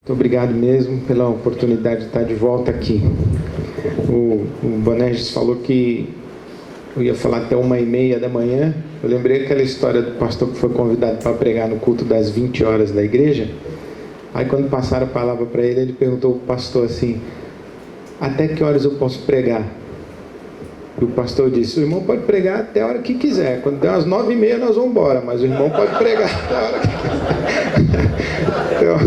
Muito obrigado mesmo pela oportunidade de estar de volta aqui. O Bonerges falou que eu ia falar até 1h30 da manhã. Eu lembrei aquela história do pastor que foi convidado para pregar no culto das 20 horas da igreja. Aí quando passaram a palavra para ele, ele perguntou ao pastor assim: até que horas eu posso pregar? E o pastor disse: o irmão pode pregar até a hora que quiser. Quando der umas 9h30 nós vamos embora, mas o irmão pode pregar até a hora que quiser. Então,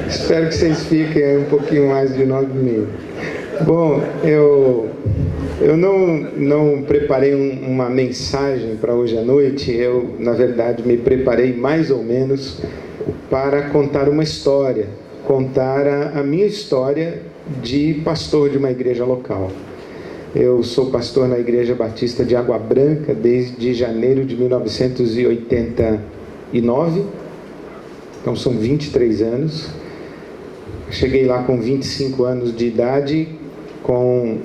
espero que vocês fiquem aí um pouquinho mais de 9h30. Bom, eu não preparei uma mensagem para hoje à noite. Eu, na verdade, me preparei mais ou menos para contar uma história. Contar a minha história de pastor de uma igreja local. Eu sou pastor na Igreja Batista de Água Branca desde janeiro de 1989. Então são 23 anos. Cheguei lá com 25 anos de idade, com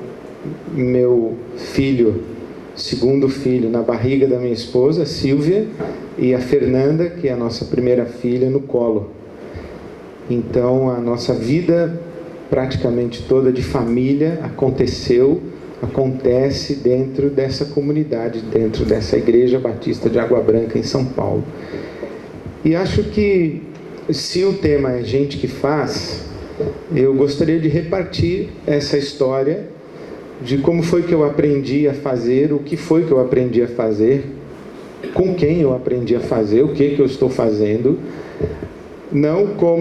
meu filho, segundo filho, na barriga da minha esposa, Silvia, e a Fernanda, que é a nossa primeira filha, no colo. Então a nossa vida praticamente toda de família acontece dentro dessa comunidade, dentro dessa Igreja Batista de Água Branca em São Paulo. E acho que, se o tema é gente que faz, eu gostaria de repartir essa história de como foi que eu aprendi a fazer, o que foi que eu aprendi a fazer, com quem eu aprendi a fazer, o que eu estou fazendo, não como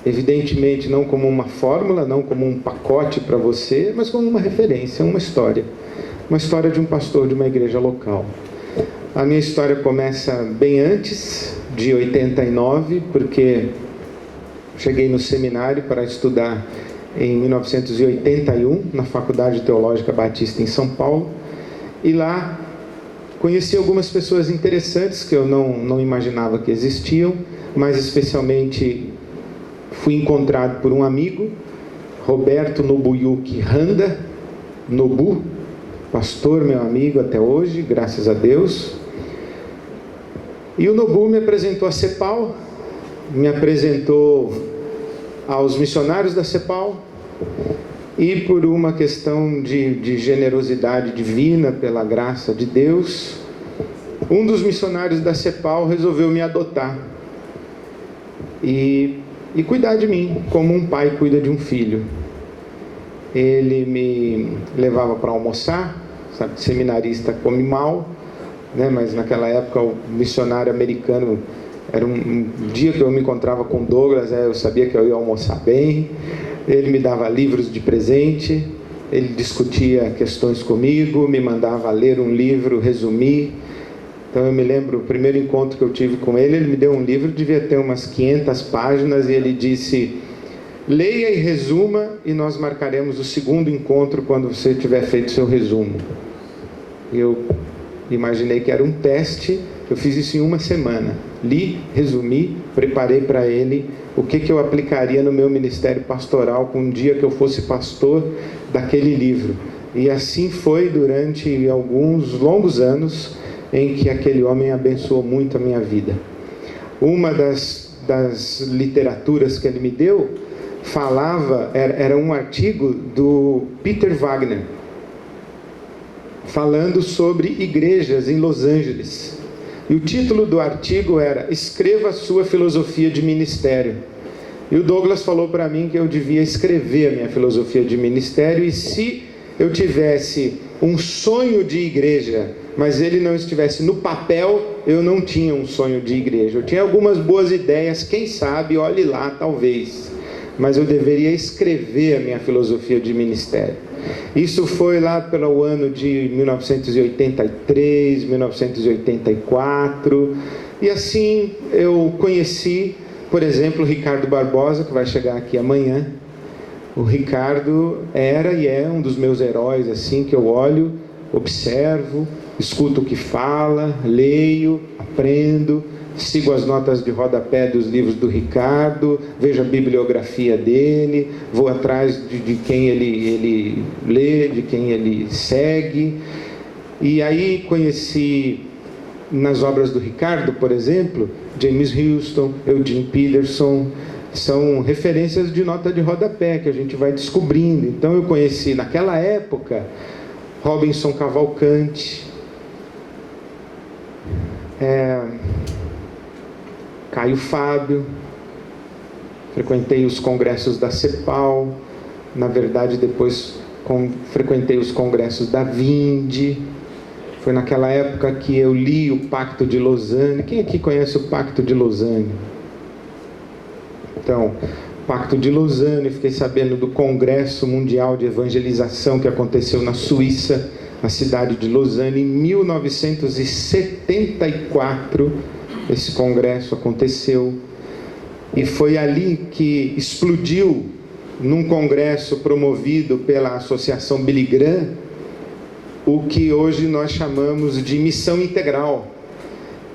evidentemente não como uma fórmula, não como um pacote para você, mas como uma referência, uma história de um pastor de uma igreja local. A minha história começa bem antes de 89, porque cheguei no seminário para estudar em 1981, na Faculdade Teológica Batista em São Paulo, e lá conheci algumas pessoas interessantes que eu não imaginava que existiam, mas especialmente fui encontrado por um amigo, Roberto Nobuyuki Randa, Nobu, pastor, meu amigo até hoje, graças a Deus. E o Nobu me apresentou a CEPAL, me apresentou aos missionários da CEPAL, e por uma questão de generosidade divina, pela graça de Deus, um dos missionários da CEPAL resolveu me adotar e cuidar de mim, como um pai cuida de um filho. Ele me levava para almoçar, sabe, seminarista come mal, né? Mas naquela época o missionário americano, era um dia que eu me encontrava com Douglas, eu sabia que eu ia almoçar bem. Ele me dava livros de presente, ele discutia questões comigo, me mandava ler um livro, resumir. Então eu me lembro, o primeiro encontro que eu tive com ele, ele me deu um livro, devia ter umas 500 páginas, e ele disse: leia e resuma, e nós marcaremos o segundo encontro quando você tiver feito seu resumo. Eu imaginei que era um teste, eu fiz isso em uma semana. Li, resumi, preparei para ele o que eu aplicaria no meu ministério pastoral com um dia que eu fosse pastor daquele livro. E assim foi durante alguns longos anos, em que aquele homem abençoou muito a minha vida. Uma das literaturas que ele me deu era um artigo do Peter Wagner, falando sobre igrejas em Los Angeles. E o título do artigo era: escreva a sua filosofia de ministério. E o Douglas falou para mim que eu devia escrever a minha filosofia de ministério, e se eu tivesse um sonho de igreja, mas ele não estivesse no papel, eu não tinha um sonho de igreja. Eu tinha algumas boas ideias, quem sabe, olhe lá, talvez, mas eu deveria escrever a minha filosofia de ministério. Isso foi lá pelo ano de 1983, 1984, e assim eu conheci, por exemplo, o Ricardo Barbosa, que vai chegar aqui amanhã. O Ricardo era e é um dos meus heróis, assim, que eu olho, observo, escuto o que fala, leio, aprendo, sigo as notas de rodapé dos livros do Ricardo, vejo a bibliografia dele, vou atrás de quem ele lê, de quem ele segue. E aí conheci nas obras do Ricardo, por exemplo, James Houston, Eugene Peterson, são referências de nota de rodapé que a gente vai descobrindo. Então eu conheci naquela época Robinson Cavalcante, Caio Fábio, frequentei os congressos da CEPAL, na verdade depois frequentei os congressos da Vinde. Foi naquela época que eu li o Pacto de Lausanne. Quem aqui conhece o Pacto de Lausanne? Então, Pacto de Lausanne, fiquei sabendo do Congresso Mundial de Evangelização que aconteceu na Suíça, na cidade de Lausanne, em 1974. Esse congresso aconteceu, e foi ali que explodiu, num congresso promovido pela Associação Billy Graham, o que hoje nós chamamos de missão integral.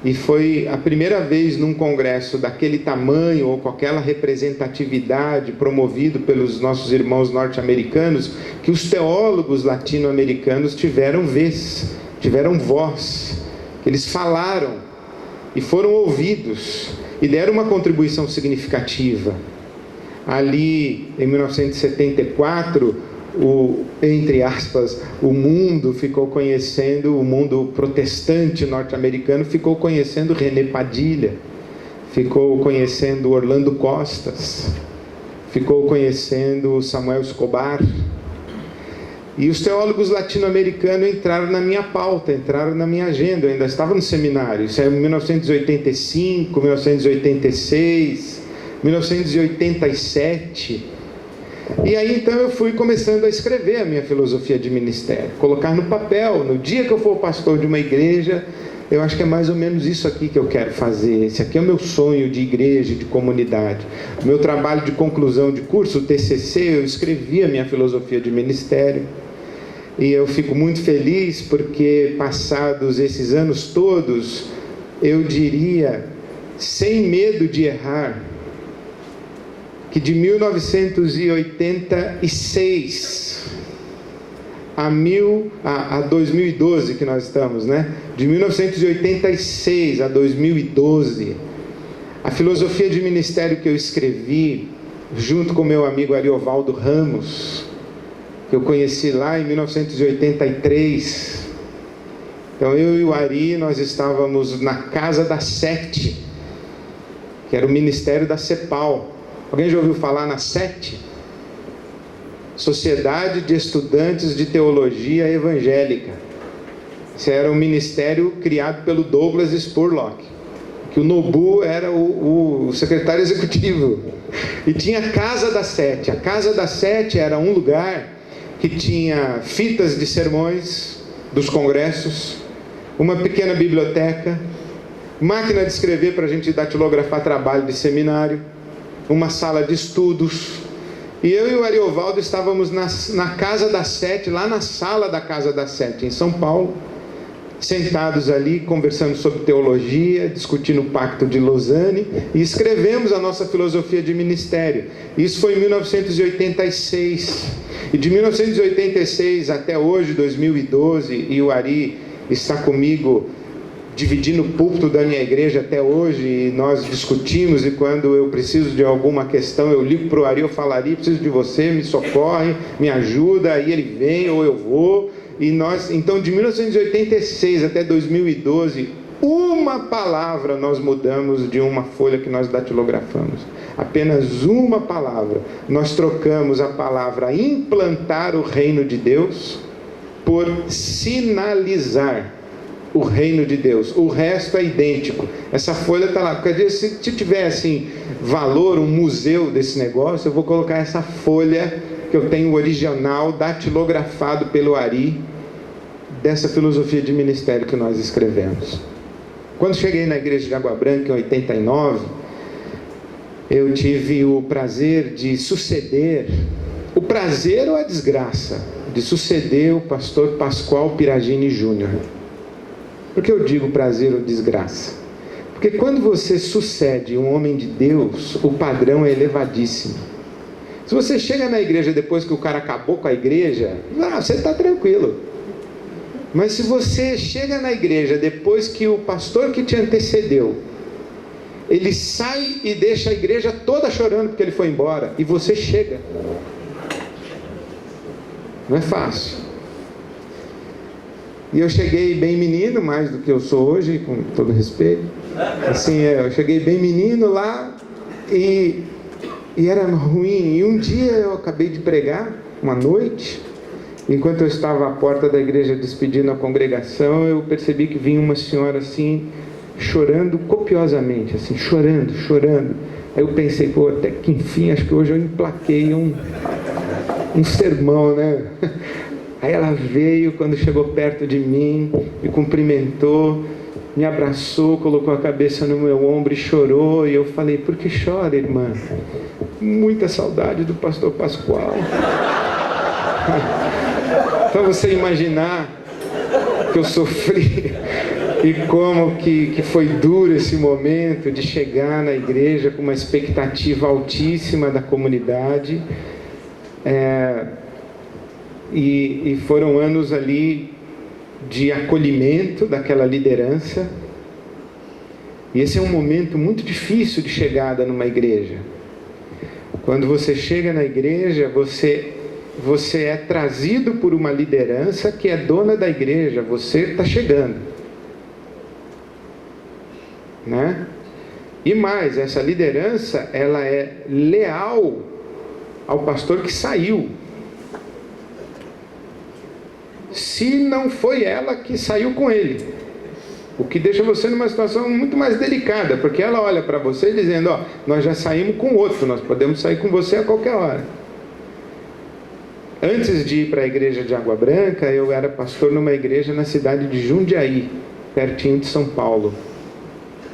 E foi a primeira vez num congresso daquele tamanho, ou com aquela representatividade, promovido pelos nossos irmãos norte-americanos, que os teólogos latino-americanos tiveram vez, tiveram voz, que eles falaram e foram ouvidos e deram uma contribuição significativa. Ali, em 1974, entre aspas, o mundo ficou conhecendo, o mundo protestante norte-americano ficou conhecendo René Padilha, ficou conhecendo Orlando Costas, ficou conhecendo Samuel Escobar. E os teólogos latino-americanos entraram na minha pauta, entraram na minha agenda. Eu ainda estava no seminário, isso é em 1985, 1986, 1987. E aí então eu fui começando a escrever a minha filosofia de ministério, colocar no papel. No dia que eu for pastor de uma igreja, eu acho que é mais ou menos isso aqui que eu quero fazer. Esse aqui é o meu sonho de igreja, de comunidade. O meu trabalho de conclusão de curso, o TCC, eu escrevi a minha filosofia de ministério. E eu fico muito feliz porque, passados esses anos todos, eu diria, sem medo de errar, que de 1986 a 2012 que nós estamos, né? De 1986 a 2012, a filosofia de ministério que eu escrevi, junto com meu amigo Ariovaldo Ramos, que eu conheci lá em 1983. Então eu e o Ari, nós estávamos na Casa da Sete, que era o ministério da CEPAL. Alguém já ouviu falar na SETE? Sociedade de Estudantes de Teologia Evangélica. Esse era um ministério criado pelo Douglas Spurlock, que o Nobu era o secretário executivo. E tinha a Casa da Sete. A Casa da Sete era um lugar que tinha fitas de sermões dos congressos, uma pequena biblioteca, máquina de escrever para a gente datilografar trabalho de seminário, uma sala de estudos. E eu e o Ariovaldo estávamos na Casa da Sete, lá na sala da Casa da Sete, em São Paulo, sentados ali, conversando sobre teologia, discutindo o Pacto de Lausanne, e escrevemos a nossa filosofia de ministério. Isso foi em 1986. E de 1986 até hoje, 2012, e o Ari está comigo dividindo o púlpito da minha igreja até hoje, e nós discutimos, e quando eu preciso de alguma questão, eu ligo para o Ari, eu falo: Ari, preciso de você, me socorre, me ajuda, aí ele vem, ou eu vou. E nós, então, de 1986 até 2012, uma palavra nós mudamos de uma folha que nós datilografamos. Apenas uma palavra. Nós trocamos a palavra implantar o reino de Deus por sinalizar o reino de Deus. O resto é idêntico. Essa folha está lá. Porque se tivesse valor, um museu desse negócio, eu vou colocar essa folha que eu tenho original, datilografado pelo Ari, dessa filosofia de ministério que nós escrevemos. Quando cheguei na igreja de Água Branca em 89, eu tive o prazer de suceder, o prazer ou a desgraça, de suceder o pastor Pascoal Piragini Júnior. Por que eu digo prazer ou desgraça? Porque quando você sucede um homem de Deus, o padrão é elevadíssimo. Se você chega na igreja depois que o cara acabou com a igreja, você está tranquilo. Mas se você chega na igreja depois que o pastor que te antecedeu, ele sai e deixa a igreja toda chorando porque ele foi embora, e você chega, não é fácil. E eu cheguei bem menino, mais do que eu sou hoje, com todo respeito. Assim, eu cheguei bem menino lá, e era ruim. E um dia eu acabei de pregar, uma noite, enquanto eu estava à porta da igreja despedindo a congregação, eu percebi que vinha uma senhora assim, chorando copiosamente, assim, chorando. Aí eu pensei, pô, até que enfim, acho que hoje eu emplaquei um sermão, né? Aí ela veio, quando chegou perto de mim, me cumprimentou, me abraçou, colocou a cabeça no meu ombro e chorou. E eu falei, por que chora, irmã? Muita saudade do pastor Pascoal. Então você imaginar que eu sofri e como que foi duro esse momento de chegar na igreja com uma expectativa altíssima da comunidade. E foram anos ali de acolhimento daquela liderança. E esse é um momento muito difícil de chegada numa igreja. Quando você chega na igreja, você é trazido por uma liderança que é dona da igreja. Você está chegando, né? E mais, essa liderança, ela é leal ao pastor que saiu. Se não foi ela que saiu com ele, o que deixa você numa situação muito mais delicada, porque ela olha para você dizendo, ó, nós já saímos com outro, nós podemos sair com você a qualquer hora. Antes de ir para a igreja de Água Branca, eu era pastor numa igreja na cidade de Jundiaí, pertinho de São Paulo.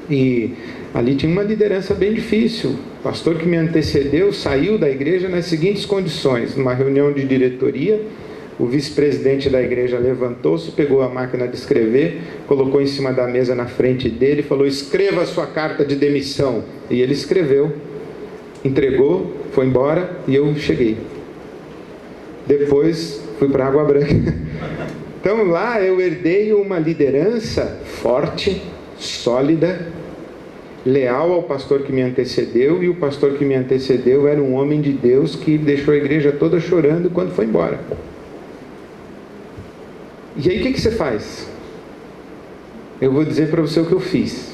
E ali tinha uma liderança bem difícil. O pastor que me antecedeu saiu da igreja nas seguintes condições: numa reunião de diretoria, o vice-presidente da igreja levantou-se, pegou a máquina de escrever, colocou em cima da mesa na frente dele e falou, escreva a sua carta de demissão. E ele escreveu, entregou, foi embora e eu cheguei. Depois fui para Água Branca. Então lá eu herdei uma liderança forte, sólida, leal ao pastor que me antecedeu, e o pastor que me antecedeu era um homem de Deus que deixou a igreja toda chorando quando foi embora. E aí o que você faz? Eu vou dizer para você o que eu fiz.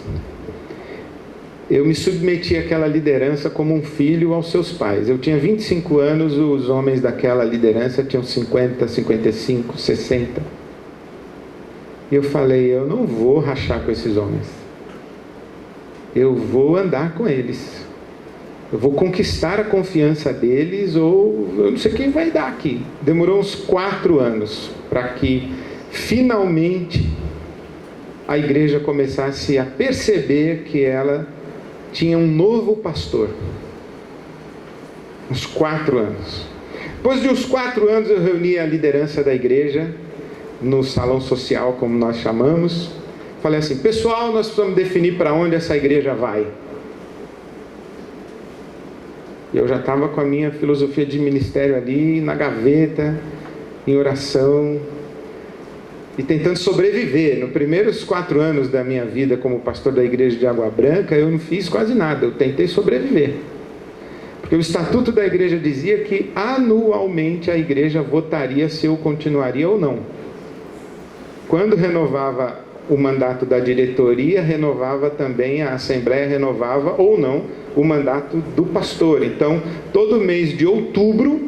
Eu me submeti àquela liderança como um filho aos seus pais. Eu tinha 25 anos, os homens daquela liderança tinham 50, 55, 60. E eu falei, eu não vou rachar com esses homens. Eu vou andar com eles. Eu vou conquistar a confiança deles, ou eu não sei quem vai dar aqui. Demorou uns 4 anos para que finalmente a igreja começasse a perceber que ela tinha um novo pastor. Uns 4 anos. Depois de uns 4 anos eu reuni a liderança da igreja no salão social, como nós chamamos. Falei assim, pessoal, nós precisamos definir para onde essa igreja vai. E eu já estava com a minha filosofia de ministério ali na gaveta, em oração, e tentando sobreviver. Nos primeiros 4 anos da minha vida como pastor da igreja de Água Branca, eu não fiz quase nada, eu tentei sobreviver. Porque o estatuto da igreja dizia que anualmente a igreja votaria se eu continuaria ou não. Quando renovava o mandato da diretoria, renovava também, a assembleia renovava ou não o mandato do pastor. Então, todo mês de outubro,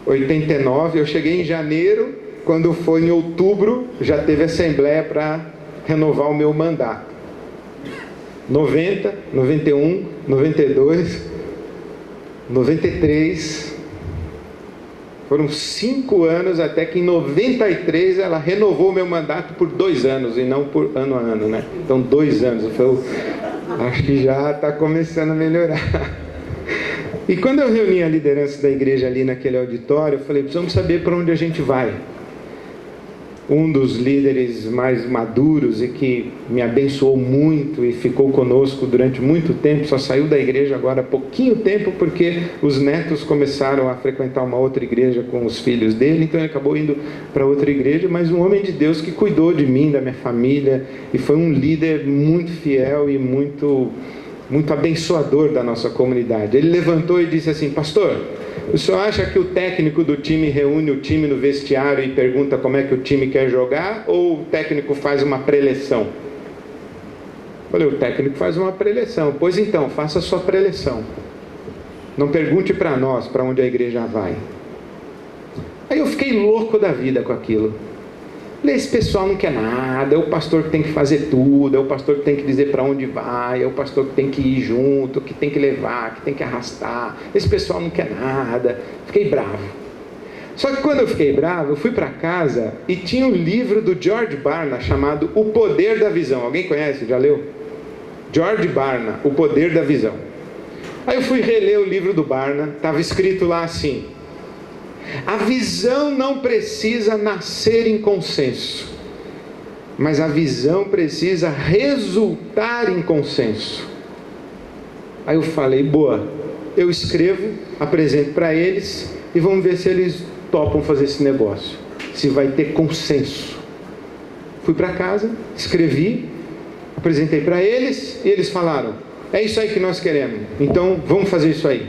89, eu cheguei em janeiro, quando foi em outubro, já teve assembleia para renovar o meu mandato. 90, 91, 92, 93... Foram 5 anos até que em 93 ela renovou meu mandato por 2 anos e não por ano a ano, né? Então 2 anos. Acho que já está começando a melhorar. E quando eu reuni a liderança da igreja ali naquele auditório, eu falei, precisamos saber para onde a gente vai. um dos líderes mais maduros e que me abençoou muito e ficou conosco durante muito tempo, só saiu da igreja agora há pouquinho tempo porque os netos começaram a frequentar uma outra igreja com os filhos dele, então ele acabou indo para outra igreja, mas um homem de Deus que cuidou de mim, da minha família, e foi um líder muito fiel e muito abençoador da nossa comunidade. Ele levantou e disse assim: pastor, o senhor acha que o técnico do time reúne o time no vestiário e pergunta como é que o time quer jogar, ou o técnico faz uma preleção? Eu falei: o técnico faz uma preleção. Pois então, faça a sua preleção. Não pergunte para nós para onde a igreja vai. Aí eu fiquei louco da vida com aquilo. Esse pessoal não quer nada, é o pastor que tem que fazer tudo, é o pastor que tem que dizer para onde vai, é o pastor que tem que ir junto, que tem que levar, que tem que arrastar. Esse pessoal não quer nada. Fiquei bravo. Só que quando eu fiquei bravo, eu fui para casa e tinha um livro do George Barna chamado O Poder da Visão. Alguém conhece? Já leu? George Barna, O Poder da Visão. Aí eu fui reler o livro do Barna, estava escrito lá assim: a visão não precisa nascer em consenso, mas a visão precisa resultar em consenso. Aí eu falei: boa, eu escrevo, apresento para eles e vamos ver se eles topam fazer esse negócio, se vai ter consenso. Fui para casa, escrevi, apresentei para eles e eles falaram: é isso aí que nós queremos, então vamos fazer isso aí.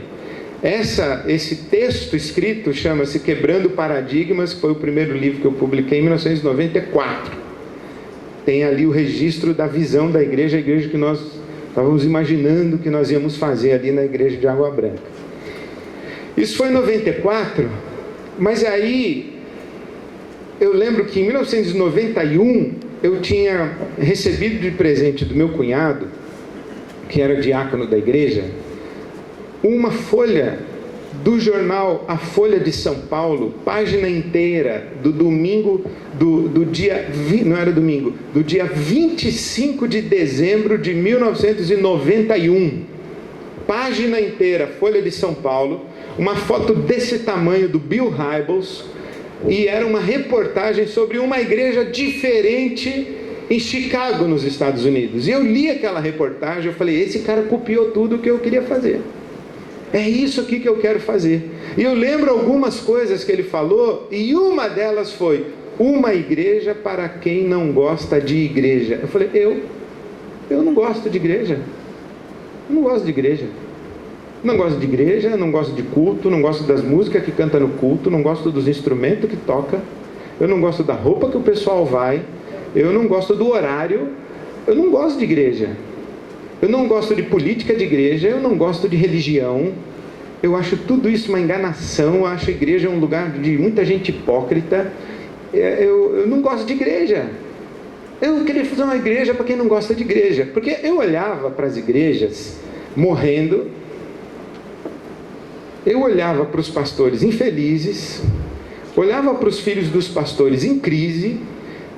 Esse texto escrito chama-se Quebrando Paradigmas, que foi o primeiro livro que eu publiquei em 1994. Tem ali o registro da visão da igreja, a igreja que nós estávamos imaginando que nós íamos fazer ali na igreja de Água Branca. Isso foi em 94, mas aí eu lembro que em 1991 eu tinha recebido de presente do meu cunhado, que era diácono da igreja, uma folha do jornal A Folha de São Paulo, página inteira, do domingo, do dia 25 de dezembro de 1991. Página inteira, Folha de São Paulo, uma foto desse tamanho do Bill Hybels, e era uma reportagem sobre uma igreja diferente em Chicago, nos Estados Unidos. E eu li aquela reportagem, eu falei: esse cara copiou tudo o que eu queria fazer. É isso aqui que eu quero fazer. E eu lembro algumas coisas que ele falou, e uma delas foi: uma igreja para quem não gosta de igreja. Eu falei: eu não gosto de igreja. Eu não gosto de igreja. Não gosto de igreja, não gosto de culto, não gosto das músicas que canta no culto, não gosto dos instrumentos que toca, eu não gosto da roupa que o pessoal vai, eu não gosto do horário, eu não gosto de igreja. Eu não gosto de política de igreja, eu não gosto de religião, eu acho tudo isso uma enganação, eu acho a igreja um lugar de muita gente hipócrita, eu não gosto de igreja. Eu queria fazer uma igreja para quem não gosta de igreja, porque eu olhava para as igrejas morrendo, eu olhava para os pastores infelizes, olhava para os filhos dos pastores em crise,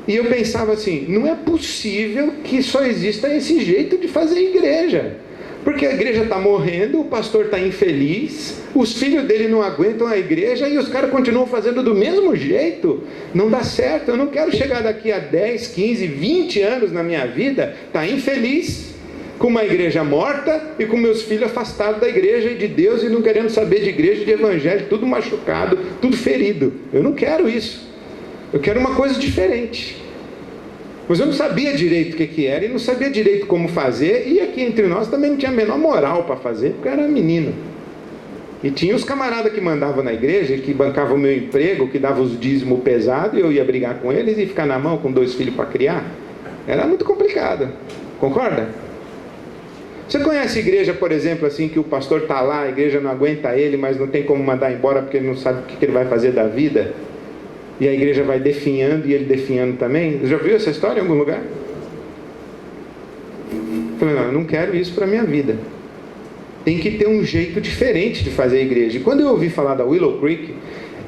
e eu pensava assim: não é possível que só exista esse jeito de fazer igreja, porque a igreja está morrendo, o pastor está infeliz, os filhos dele não aguentam a igreja e os caras continuam fazendo do mesmo jeito. Não dá certo. Eu não quero chegar daqui a 10, 15, 20 anos na minha vida, estar infeliz, com uma igreja morta e com meus filhos afastados da igreja e de Deus e não querendo saber de igreja e de evangelho, tudo machucado, tudo ferido. Eu não quero isso. Eu quero uma coisa diferente. Mas eu não sabia direito o que era e não sabia direito como fazer, e aqui entre nós também não tinha a menor moral para fazer, porque eu era menino. E tinha os camaradas que mandavam na igreja, que bancavam o meu emprego, que davam os dízimos pesados, e eu ia brigar com eles e ficar na mão com 2 filhos para criar. Era muito complicado. Concorda? Você conhece igreja, por exemplo, assim, que o pastor está lá, a igreja não aguenta ele, mas não tem como mandar embora porque ele não sabe o que ele vai fazer da vida? E a igreja vai definhando e ele definhando também? Já viu essa história em algum lugar? Eu falei: não, eu não quero isso para a minha vida. Tem que ter um jeito diferente de fazer a igreja. E quando eu ouvi falar da Willow Creek,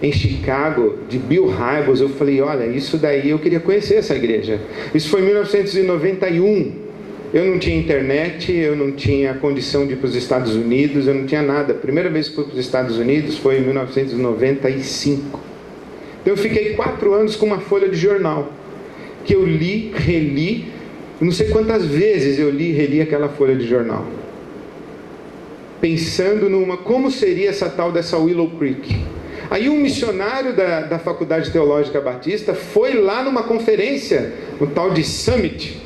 em Chicago, de Bill Hybels, eu falei: olha, isso daí eu queria conhecer essa igreja. Isso foi em 1991. Eu não tinha internet, eu não tinha condição de ir para os Estados Unidos, eu não tinha nada. A primeira vez que fui para os Estados Unidos foi em 1995. Então eu fiquei 4 anos com uma folha de jornal, que eu li, reli, não sei quantas vezes eu li e reli aquela folha de jornal, pensando como seria essa tal dessa Willow Creek. Aí um missionário da Faculdade Teológica Batista foi lá numa conferência, no tal de Summit,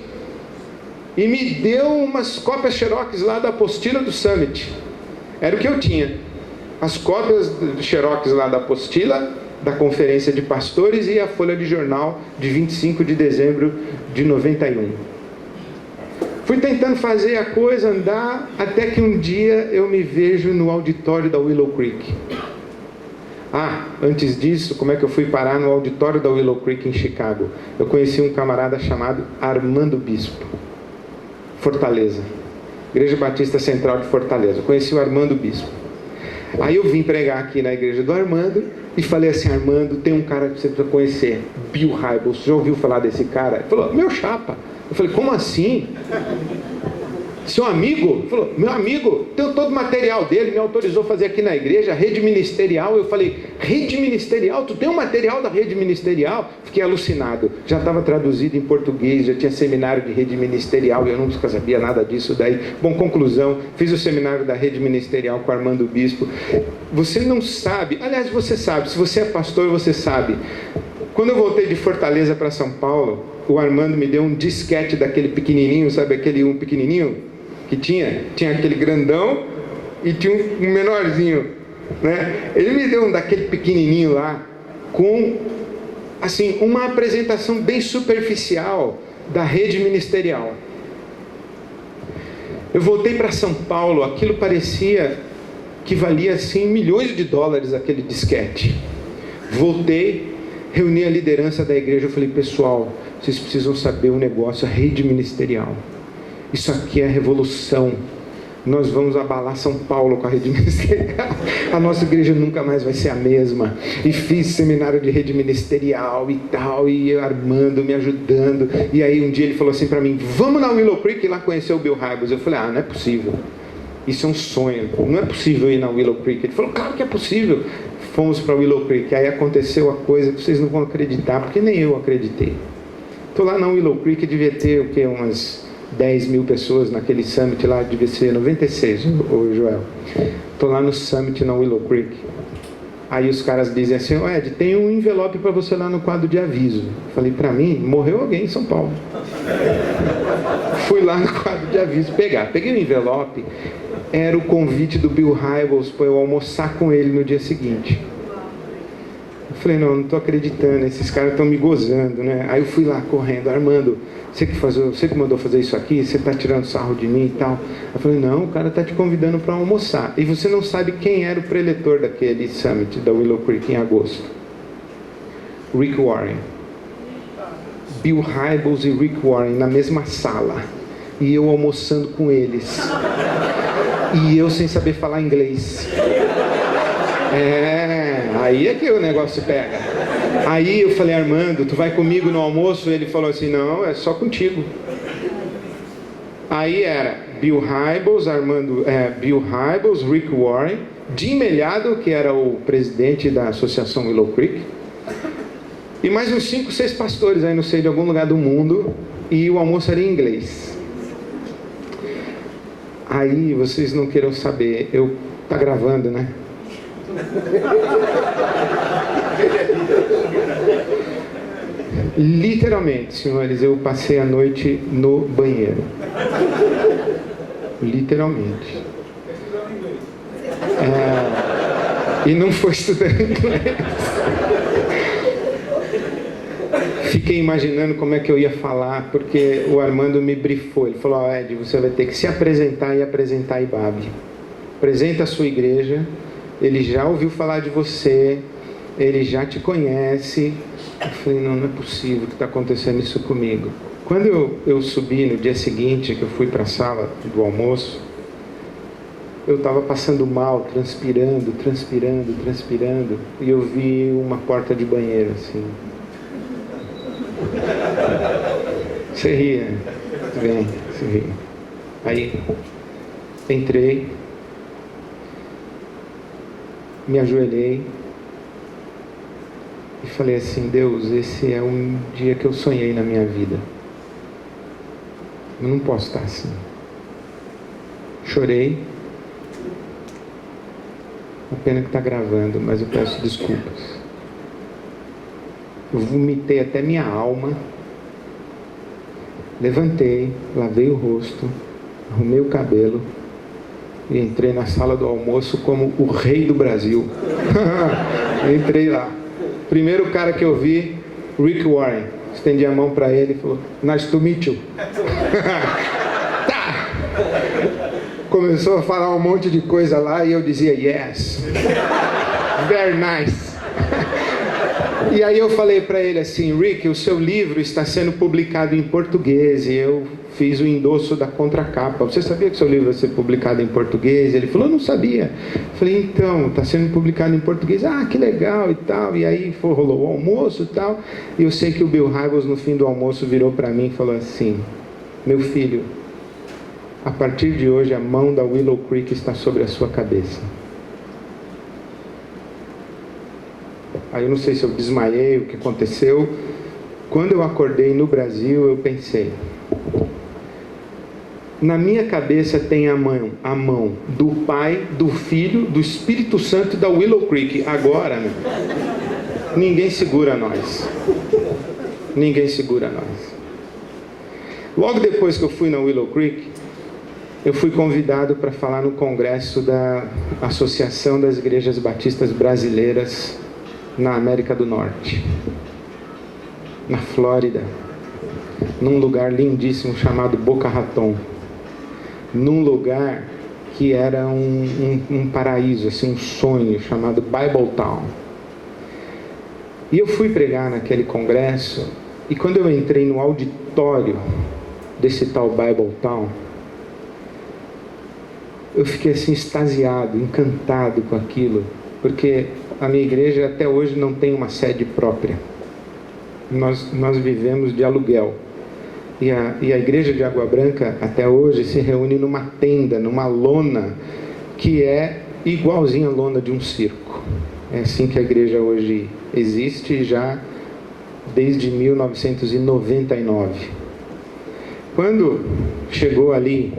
e me deu umas cópias xerox lá da apostila do Summit. Era o que eu tinha, as cópias xerox lá da apostila da conferência de pastores e a folha de jornal de 25 de dezembro de 91. Fui tentando fazer a coisa andar, até que um dia eu me vejo no auditório da Willow Creek. Antes disso, como é que eu fui parar no auditório da Willow Creek em Chicago? Eu conheci um camarada chamado Armando Bispo, Fortaleza, Igreja Batista Central de Fortaleza. Eu conheci o Armando Bispo. Aí eu vim pregar aqui na igreja do Armando e falei assim: Armando, tem um cara que você precisa conhecer, Bill Hybels. Você já ouviu falar desse cara? Ele falou: meu chapa. Eu falei: como assim? Seu amigo? Ele falou: meu amigo, tenho todo o material dele, me autorizou a fazer aqui na igreja, rede ministerial. Eu falei: rede ministerial? Tu tem o material da rede ministerial? Fiquei alucinado, já estava traduzido em português, já tinha seminário de rede ministerial, e eu nunca sabia nada disso daí. Bom, conclusão, fiz o seminário da rede ministerial com Armando Bispo. Você não sabe, aliás, você sabe, se você é pastor, você sabe. Quando eu voltei de Fortaleza para São Paulo, o Armando me deu um disquete daquele pequenininho, sabe aquele um pequenininho? Que tinha aquele grandão e tinha um menorzinho, né? Ele me deu um daquele pequenininho lá, com, assim, uma apresentação bem superficial da rede ministerial. Eu voltei para São Paulo, aquilo parecia que valia, assim, milhões de dólares aquele disquete. Voltei, reuni a liderança da igreja, eu falei: pessoal, vocês precisam saber um negócio, a rede ministerial. Isso aqui é revolução. Nós vamos abalar São Paulo com a rede ministerial. A nossa igreja nunca mais vai ser a mesma. E fiz seminário de rede ministerial e tal, e Armando me ajudando. E aí um dia ele falou assim para mim: vamos na Willow Creek e lá conhecer o Bill Hybels. Eu falei: não é possível. Isso é um sonho. Não é possível ir na Willow Creek. Ele falou: claro que é possível. Fomos para Willow Creek. Aí aconteceu a coisa que vocês não vão acreditar, porque nem eu acreditei. Estou lá na Willow Creek, devia ter o quê? Umas 10 mil pessoas naquele summit lá, devia ser 96, o Joel. Estou lá no summit na Willow Creek. Aí os caras dizem assim: Ed, tem um envelope para você lá no quadro de aviso. Falei: para mim? Morreu alguém em São Paulo. Fui lá no quadro de aviso peguei o envelope. Era o convite do Bill Hybels para eu almoçar com ele no dia seguinte. Eu falei: não estou acreditando, esses caras estão me gozando, né? Aí eu fui lá correndo: Armando, você que mandou fazer isso aqui, você está tirando sarro de mim e tal. Eu falei: não, o cara está te convidando para almoçar. E você não sabe quem era o preletor daquele summit da Willow Creek em agosto. Rick Warren. Bill Hybels e Rick Warren na mesma sala. E eu almoçando com eles. E eu sem saber falar inglês. Aí é que o negócio pega. Aí eu falei: Armando, tu vai comigo no almoço? Ele falou assim: não, é só contigo. Aí era Bill Hybels, Bill Hybels, Rick Warren, Jim Melhado, que era o presidente da associação Willow Creek, e mais uns 5, 6 pastores aí, não sei, de algum lugar do mundo, e o almoço era em inglês. Aí vocês não queiram saber, tá gravando, né? Literalmente, senhores, eu passei a noite no banheiro. Literalmente. E não foi estudando inglês. Fiquei imaginando como é que eu ia falar, porque o Armando me brifou. Ele falou: Ed, você vai ter que se apresentar e apresentar a IBAB. Apresenta a sua igreja. Ele já ouviu falar de você, ele já te conhece. Eu falei: não é possível que está acontecendo isso comigo. Quando eu subi no dia seguinte, que eu fui para a sala do almoço, eu estava passando mal, transpirando, e eu vi uma porta de banheiro assim. Você ria, né? Bem, você ria. Aí entrei, me ajoelhei e falei assim: Deus, esse é um dia que eu sonhei na minha vida. Eu não posso estar assim. Chorei. A pena que está gravando, mas eu peço desculpas. Eu vomitei até minha alma. Levantei, lavei o rosto, arrumei o cabelo e entrei na sala do almoço como o rei do Brasil. Entrei lá. Primeiro cara que eu vi, Rick Warren. Estendi a mão para ele e falou: "Nice to meet you." Tá! Começou a falar um monte de coisa lá e eu dizia: "Yes, very nice." E aí eu falei para ele assim: "Rick, o seu livro está sendo publicado em português e eu fiz o endosso da contracapa. Você sabia que o seu livro vai ser publicado em português?" Ele falou: "Eu não sabia." Eu falei: "Então, está sendo publicado em português." "Ah, que legal e tal." E aí rolou o almoço e tal. E eu sei que o Bill Hybels, no fim do almoço, virou para mim e falou assim: "Meu filho, a partir de hoje a mão da Willow Creek está sobre a sua cabeça." Aí eu não sei se eu desmaiei, o que aconteceu. Quando eu acordei no Brasil, eu pensei: na minha cabeça tem a mão do Pai, do Filho, do Espírito Santo e da Willow Creek. Agora, ninguém segura nós. Ninguém segura nós. Logo depois que eu fui na Willow Creek, eu fui convidado para falar no congresso da Associação das Igrejas Batistas Brasileiras na América do Norte, na Flórida, num lugar lindíssimo chamado Boca Raton, num lugar que era um paraíso, assim, um sonho, chamado Bible Town. E eu fui pregar naquele congresso, e quando eu entrei no auditório desse tal Bible Town, eu fiquei assim extasiado, encantado com aquilo, porque a minha igreja até hoje não tem uma sede própria. Nós vivemos de aluguel. E a igreja de Água Branca até hoje se reúne numa tenda, numa lona que é igualzinha a lona de um circo. É assim que a igreja hoje existe já desde 1999. Quando chegou ali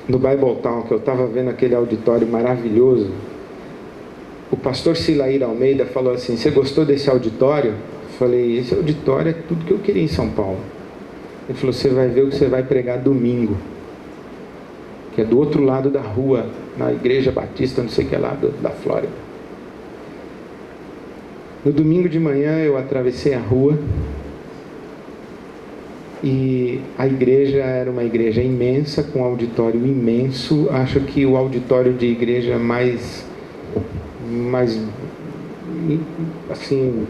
no Bible Town, que eu estava vendo aquele auditório maravilhoso, o pastor Silair Almeida falou assim: "Você gostou desse auditório?" Eu falei: "Esse auditório é tudo que eu queria em São Paulo." Ele falou: "Você vai ver o que você vai pregar domingo, que é do outro lado da rua, na igreja batista, não sei o que lá, da Flórida." No domingo de manhã eu atravessei a rua e a igreja era uma igreja imensa, com um auditório imenso. Acho que o auditório de igreja mais assim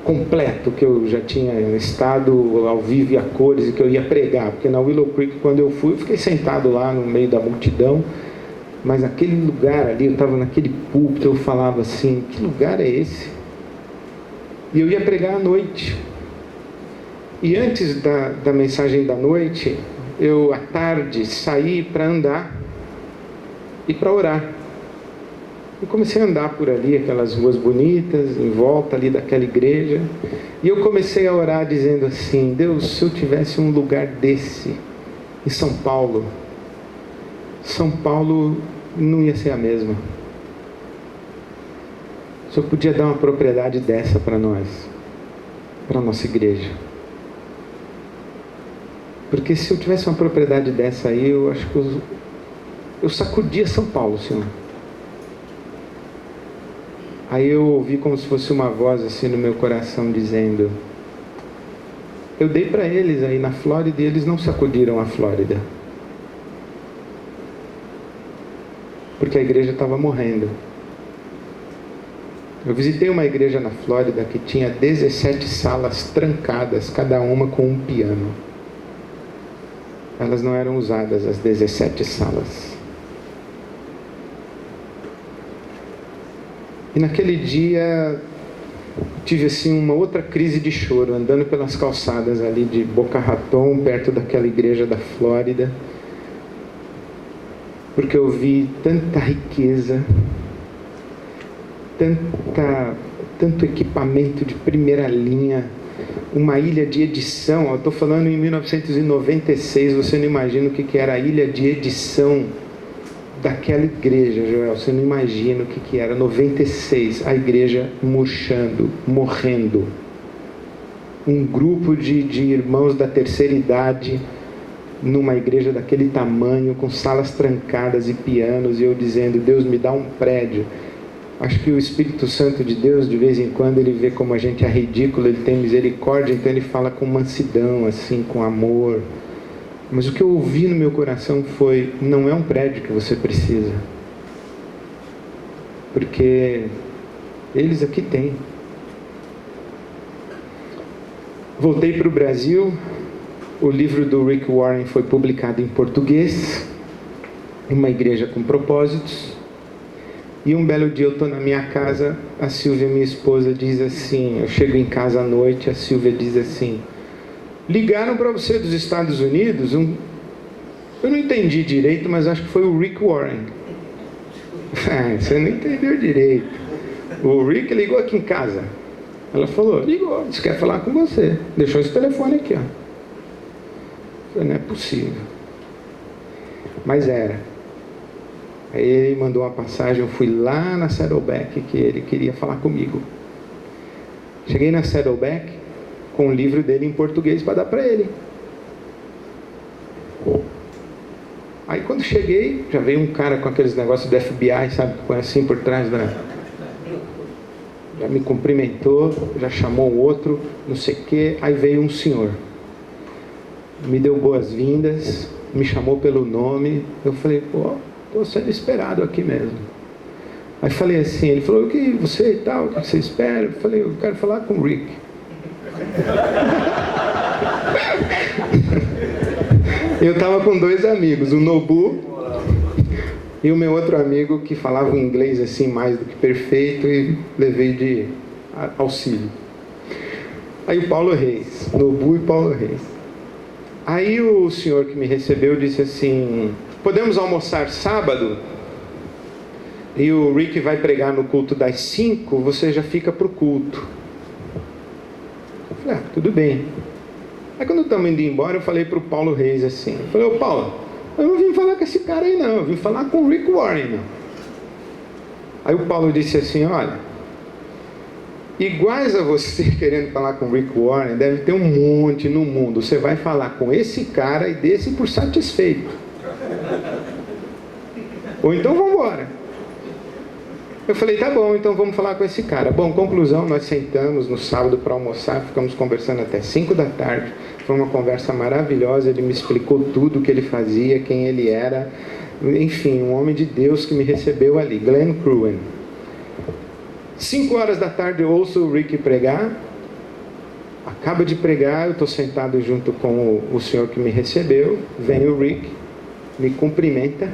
completo que eu já tinha estado ao vivo e a cores, e que eu ia pregar, porque na Willow Creek, quando eu fui, eu fiquei sentado lá no meio da multidão, mas aquele lugar ali, eu estava naquele púlpito, eu falava assim: que lugar é esse? E eu ia pregar à noite. E antes da mensagem da noite, eu à tarde saí para andar e para orar. Eu comecei a andar por ali, aquelas ruas bonitas, em volta ali daquela igreja, e eu comecei a orar dizendo assim: Deus, se eu tivesse um lugar desse em São Paulo, São Paulo não ia ser a mesma. Se eu podia dar uma propriedade dessa para nós, para a nossa igreja. Porque se eu tivesse uma propriedade dessa aí, eu acho que eu sacudia São Paulo, Senhor. Aí eu ouvi como se fosse uma voz assim no meu coração dizendo: eu dei para eles aí na Flórida e eles não sacudiram a Flórida. Porque a igreja estava morrendo. Eu visitei uma igreja na Flórida que tinha 17 salas trancadas, cada uma com um piano. Elas não eram usadas, as 17 salas. E naquele dia tive assim uma outra crise de choro, andando pelas calçadas ali de Boca Raton, perto daquela igreja da Flórida. porque eu vi tanta riqueza, tanto equipamento de primeira linha, uma ilha de edição. Eu estou falando em 1996, você não imagina o que era a ilha de edição daquela igreja, Joel. Você não imagina o que era. 96, a igreja murchando, morrendo. Um grupo de irmãos da terceira idade numa igreja daquele tamanho, com salas trancadas e pianos, e eu dizendo: Deus, me dá um prédio. Acho que o Espírito Santo de Deus, de vez em quando, ele vê como a gente é ridículo, ele tem misericórdia, então ele fala com mansidão, assim, com amor. Mas o que eu ouvi no meu coração foi: não é um prédio que você precisa, porque eles aqui têm. Voltei para o Brasil, o livro do Rick Warren foi publicado em português, Uma Igreja com Propósitos. E um belo dia eu estou na minha casa, a Silvia, minha esposa, diz assim, eu chego em casa à noite, a Silvia diz assim: ligaram para você dos Estados Unidos, eu não entendi direito, mas acho que foi o Rick Warren. Você não entendeu direito. O Rick ligou aqui em casa. Ela falou: ligou, disse que quer falar com você. Deixou esse telefone aqui, ó. Eu falei: não é possível. Mas era. Aí ele mandou uma passagem, eu fui lá na Saddleback, que ele queria falar comigo. Cheguei na Saddleback com o livro dele em português para dar para ele. Aí quando cheguei, já veio um cara com aqueles negócios do FBI, sabe, que põe assim por trás da... Já me cumprimentou, já chamou o outro, não sei o quê. Aí veio um senhor, me deu boas-vindas, me chamou pelo nome. Eu falei: pô, estou sendo esperado aqui mesmo. Aí falei assim, ele falou: o que você e tal, o que você espera? Eu falei: eu quero falar com o Rick. Eu estava com dois amigos, o Nobu e o meu outro amigo, que falava um inglês assim mais do que perfeito, e levei de auxílio. Aí o Paulo Reis, Nobu e Paulo Reis. Aí o senhor que me recebeu disse assim: podemos almoçar sábado? E o Rick vai pregar no culto das 5, você já fica para o culto. Eu falei: tudo bem. Aí quando estamos indo embora, eu falei para o Paulo Reis assim, eu falei: ô Paulo, eu não vim falar com esse cara aí não, eu vim falar com o Rick Warren não. Aí o Paulo disse assim: olha, iguais a você querendo falar com o Rick Warren, deve ter um monte no mundo. Você vai falar com esse cara e desse por satisfeito. Ou então vamos embora. Eu falei: tá bom, então vamos falar com esse cara. Bom, conclusão, nós sentamos no sábado para almoçar, ficamos conversando até 5 da tarde. Foi uma conversa maravilhosa, ele me explicou tudo o que ele fazia, quem ele era. Enfim, um homem de Deus que me recebeu ali, Glenn Cruen. 5 horas da tarde eu ouço o Rick pregar. Acaba de pregar, eu estou sentado junto com o senhor que me recebeu. Vem o Rick, me cumprimenta.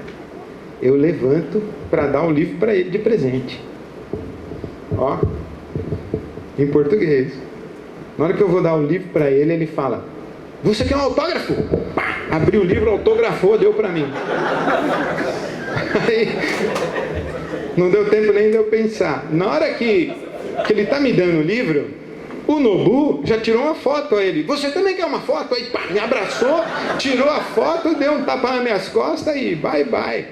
Eu levanto para dar o livro para ele de presente. Ó, em português. Na hora que eu vou dar o livro para ele, ele fala: você quer um autógrafo? Pá, abriu o livro, autografou, deu para mim. Aí, não deu tempo nem de eu pensar. Na hora que ele está me dando o livro, o Nobu já tirou uma foto a ele. Você também quer uma foto? Aí pá, me abraçou, tirou a foto, deu um tapa nas minhas costas e bye bye.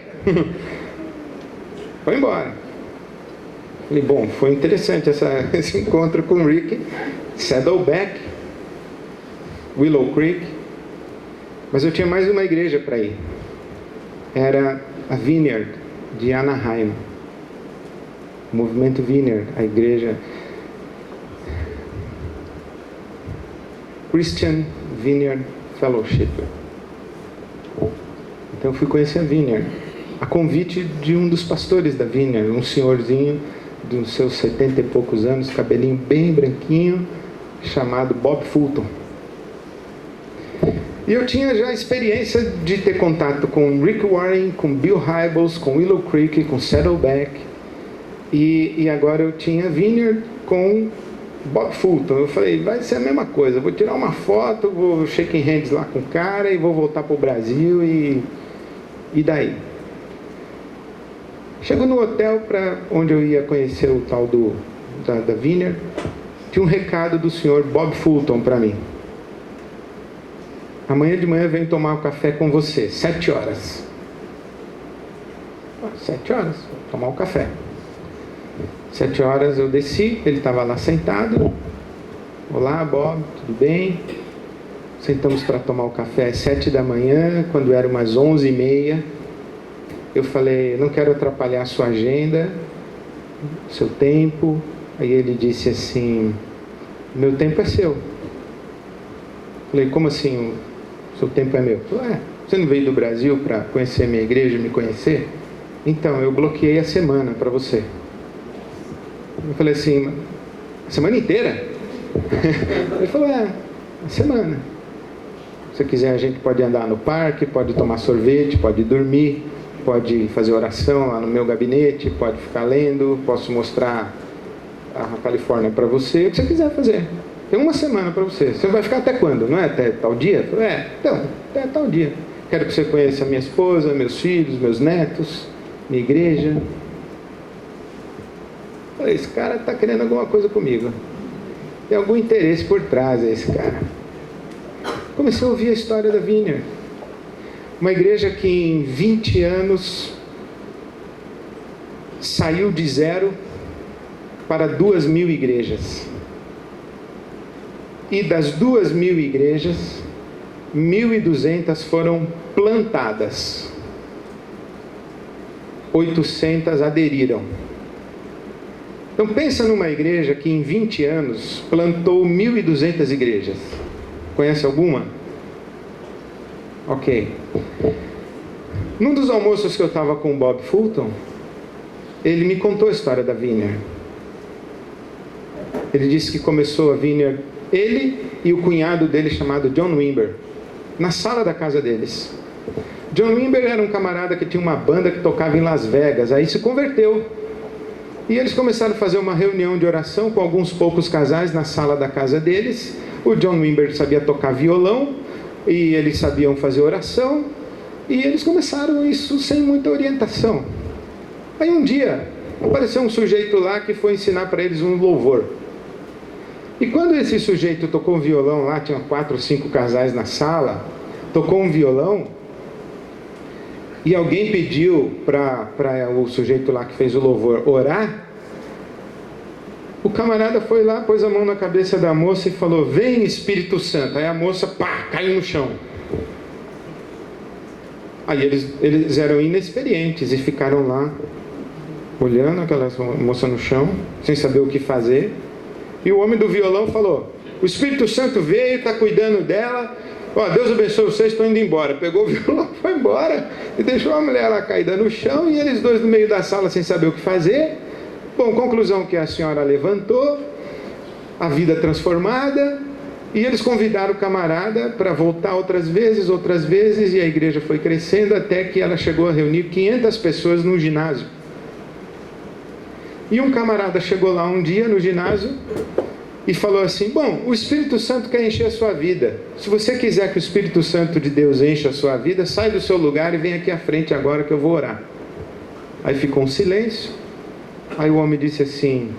Foi embora. Falei: bom, foi interessante esse encontro com o Rick. Saddleback, Willow Creek. Mas eu tinha mais uma igreja para ir. Era a Vineyard de Anaheim. O movimento Vineyard, a igreja Christian Vineyard Fellowship. Então eu fui conhecer a Vineyard, a convite de um dos pastores da Vineyard, um senhorzinho dos seus 70 e poucos anos, cabelinho bem branquinho, chamado Bob Fulton. E eu tinha já a experiência de ter contato com Rick Warren, com Bill Hybels, com Willow Creek, com Saddleback, e agora eu tinha Vineyard com Bob Fulton. Eu falei: vai ser a mesma coisa, vou tirar uma foto, vou shake hands lá com o cara e vou voltar para o Brasil e daí? Chego no hotel onde eu ia conhecer o tal da Vineyard. Tinha um recado do senhor Bob Fulton para mim. Amanhã de manhã venho tomar um café com você, 7 horas. 7 horas, vou tomar um café. 7 horas eu desci, ele estava lá sentado. Olá, Bob, tudo bem? Sentamos para tomar o café às 7 da manhã, quando eram umas 11h30. Eu falei, não quero atrapalhar a sua agenda, seu tempo. Aí ele disse assim, meu tempo é seu. Falei, como assim o seu tempo é meu? Falei, você não veio do Brasil para conhecer minha igreja, me conhecer? Então, eu bloqueei a semana para você. Eu falei assim, a semana inteira? Ele falou, a semana. Se você quiser, a gente pode andar no parque, pode tomar sorvete, pode dormir, pode fazer oração lá no meu gabinete, pode ficar lendo, posso mostrar a Califórnia para você, o que você quiser fazer. Tem uma semana para você. Você vai ficar até quando? Não é até tal dia? Eu falei, então, até tal dia. Quero que você conheça a minha esposa, meus filhos, meus netos, minha igreja. Falei, esse cara está querendo alguma coisa comigo. Tem algum interesse por trás desse cara. Comecei a ouvir a história da Vineyard. Uma igreja que em 20 anos saiu de 0 para 2.000 igrejas. E das 2.000 igrejas, 1.200 foram plantadas. 800 aderiram. Então pensa numa igreja que em 20 anos plantou 1.200 igrejas. Conhece alguma? Ok. Num dos almoços que eu estava com o Bob Fulton, ele me contou a história da Vineyard. Ele disse que começou a Vineyard, ele e o cunhado dele chamado John Wimber, na sala da casa deles. John Wimber era um camarada que tinha uma banda que tocava em Las Vegas, aí se converteu. E eles começaram a fazer uma reunião de oração com alguns poucos casais na sala da casa deles. O John Wimber sabia tocar violão e eles sabiam fazer oração. E eles começaram isso sem muita orientação. Aí um dia apareceu um sujeito lá que foi ensinar para eles um louvor. E quando esse sujeito tocou um violão lá, tinha 4 ou 5 casais na sala, tocou um violão, e alguém pediu para o sujeito lá que fez o louvor orar, o camarada foi lá, pôs a mão na cabeça da moça e falou, vem Espírito Santo. Aí a moça, caiu no chão. Aí eles eram inexperientes e ficaram lá, olhando aquela moça no chão, sem saber o que fazer. E o homem do violão falou, o Espírito Santo veio, está cuidando dela, Deus abençoe vocês, estão indo embora. Pegou o violão, foi embora e deixou a mulher lá caída no chão e eles dois no meio da sala sem saber o que fazer. Bom, conclusão que a senhora levantou, a vida transformada, e eles convidaram o camarada para voltar outras vezes, e a igreja foi crescendo até que ela chegou a reunir 500 pessoas num ginásio. E um camarada chegou lá um dia no ginásio e falou assim, bom, o Espírito Santo quer encher a sua vida. Se você quiser que o Espírito Santo de Deus encha a sua vida, sai do seu lugar e vem aqui à frente agora que eu vou orar. Aí ficou um silêncio. Aí o homem disse assim,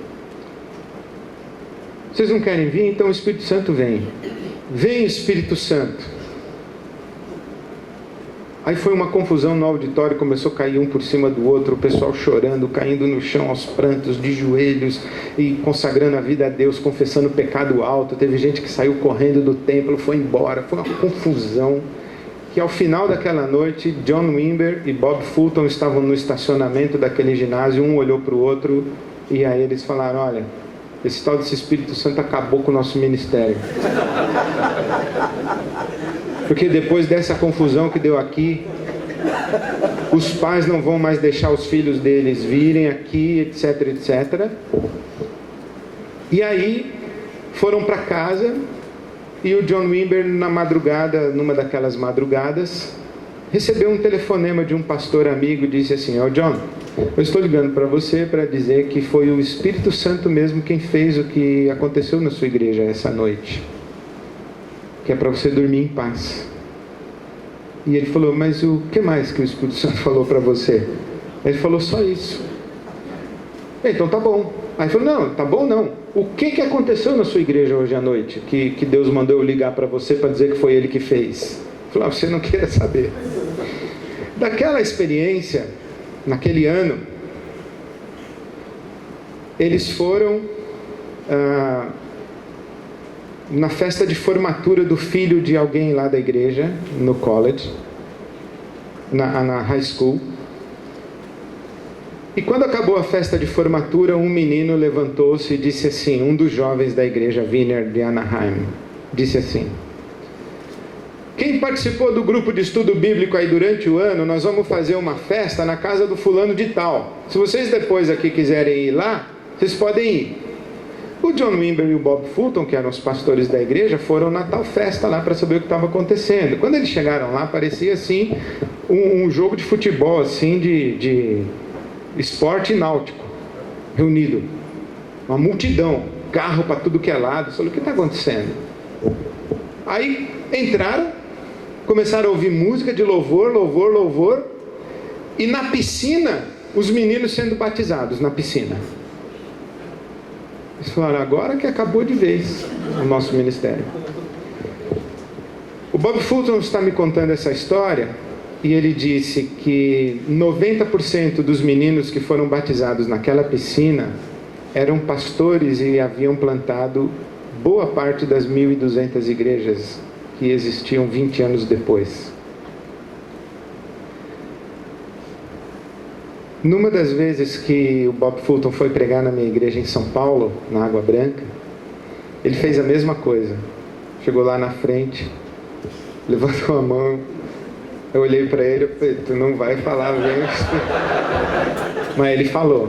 vocês não querem vir? Então o Espírito Santo vem. Vem Espírito Santo. Aí foi uma confusão no auditório, começou a cair um por cima do outro, o pessoal chorando, caindo no chão aos prantos, de joelhos, e consagrando a vida a Deus, confessando o pecado alto. Teve gente que saiu correndo do templo, foi embora, foi uma confusão. Que ao final daquela noite, John Wimber e Bob Fulton estavam no estacionamento daquele ginásio, um olhou para o outro, e aí eles falaram, olha, esse tal desse Espírito Santo acabou com o nosso ministério. Porque depois dessa confusão que deu aqui, os pais não vão mais deixar os filhos deles virem aqui, etc, etc. E aí, foram para casa, e o John Wimber, na madrugada, numa daquelas madrugadas, recebeu um telefonema de um pastor amigo, disse assim, John, eu estou ligando para você para dizer que foi o Espírito Santo mesmo quem fez o que aconteceu na sua igreja essa noite. Que é para você dormir em paz. E ele falou, mas o que mais que o Espírito Santo falou para você? Ele falou: só isso. Então tá bom. Aí ele falou: não, tá bom não. O que aconteceu na sua igreja hoje à noite? Que Deus mandou eu ligar para você para dizer que foi Ele que fez. Ele falou: você não queria saber. Daquela experiência, naquele ano, eles foram na festa de formatura do filho de alguém lá da igreja, no college, na high school. E quando acabou a festa de formatura, um menino levantou-se e disse assim, um dos jovens da igreja Vineyard de Anaheim, disse assim: quem participou do grupo de estudo bíblico aí durante o ano, nós vamos fazer uma festa na casa do fulano de tal. Se vocês depois aqui quiserem ir lá, vocês podem ir. O John Wimber e o Bob Fulton, que eram os pastores da igreja, foram na tal festa lá para saber o que estava acontecendo. Quando eles chegaram lá, parecia assim um jogo de futebol, assim, de esporte náutico, reunido. Uma multidão, carro para tudo que é lado. Eu falei: o que está acontecendo? Aí entraram, começaram a ouvir música de louvor, louvor, louvor. E na piscina, os meninos sendo batizados na piscina. Eles falaram: agora que acabou de vez o nosso ministério. O Bob Fulton está me contando essa história, e ele disse que 90% dos meninos que foram batizados naquela piscina eram pastores e haviam plantado boa parte das 1.200 igrejas que existiam 20 anos depois. Numa das vezes que o Bob Fulton foi pregar na minha igreja em São Paulo, na Água Branca, ele fez a mesma coisa. Chegou lá na frente, levantou a mão, eu olhei para ele e falei: tu não vai falar, vem. Mas ele falou: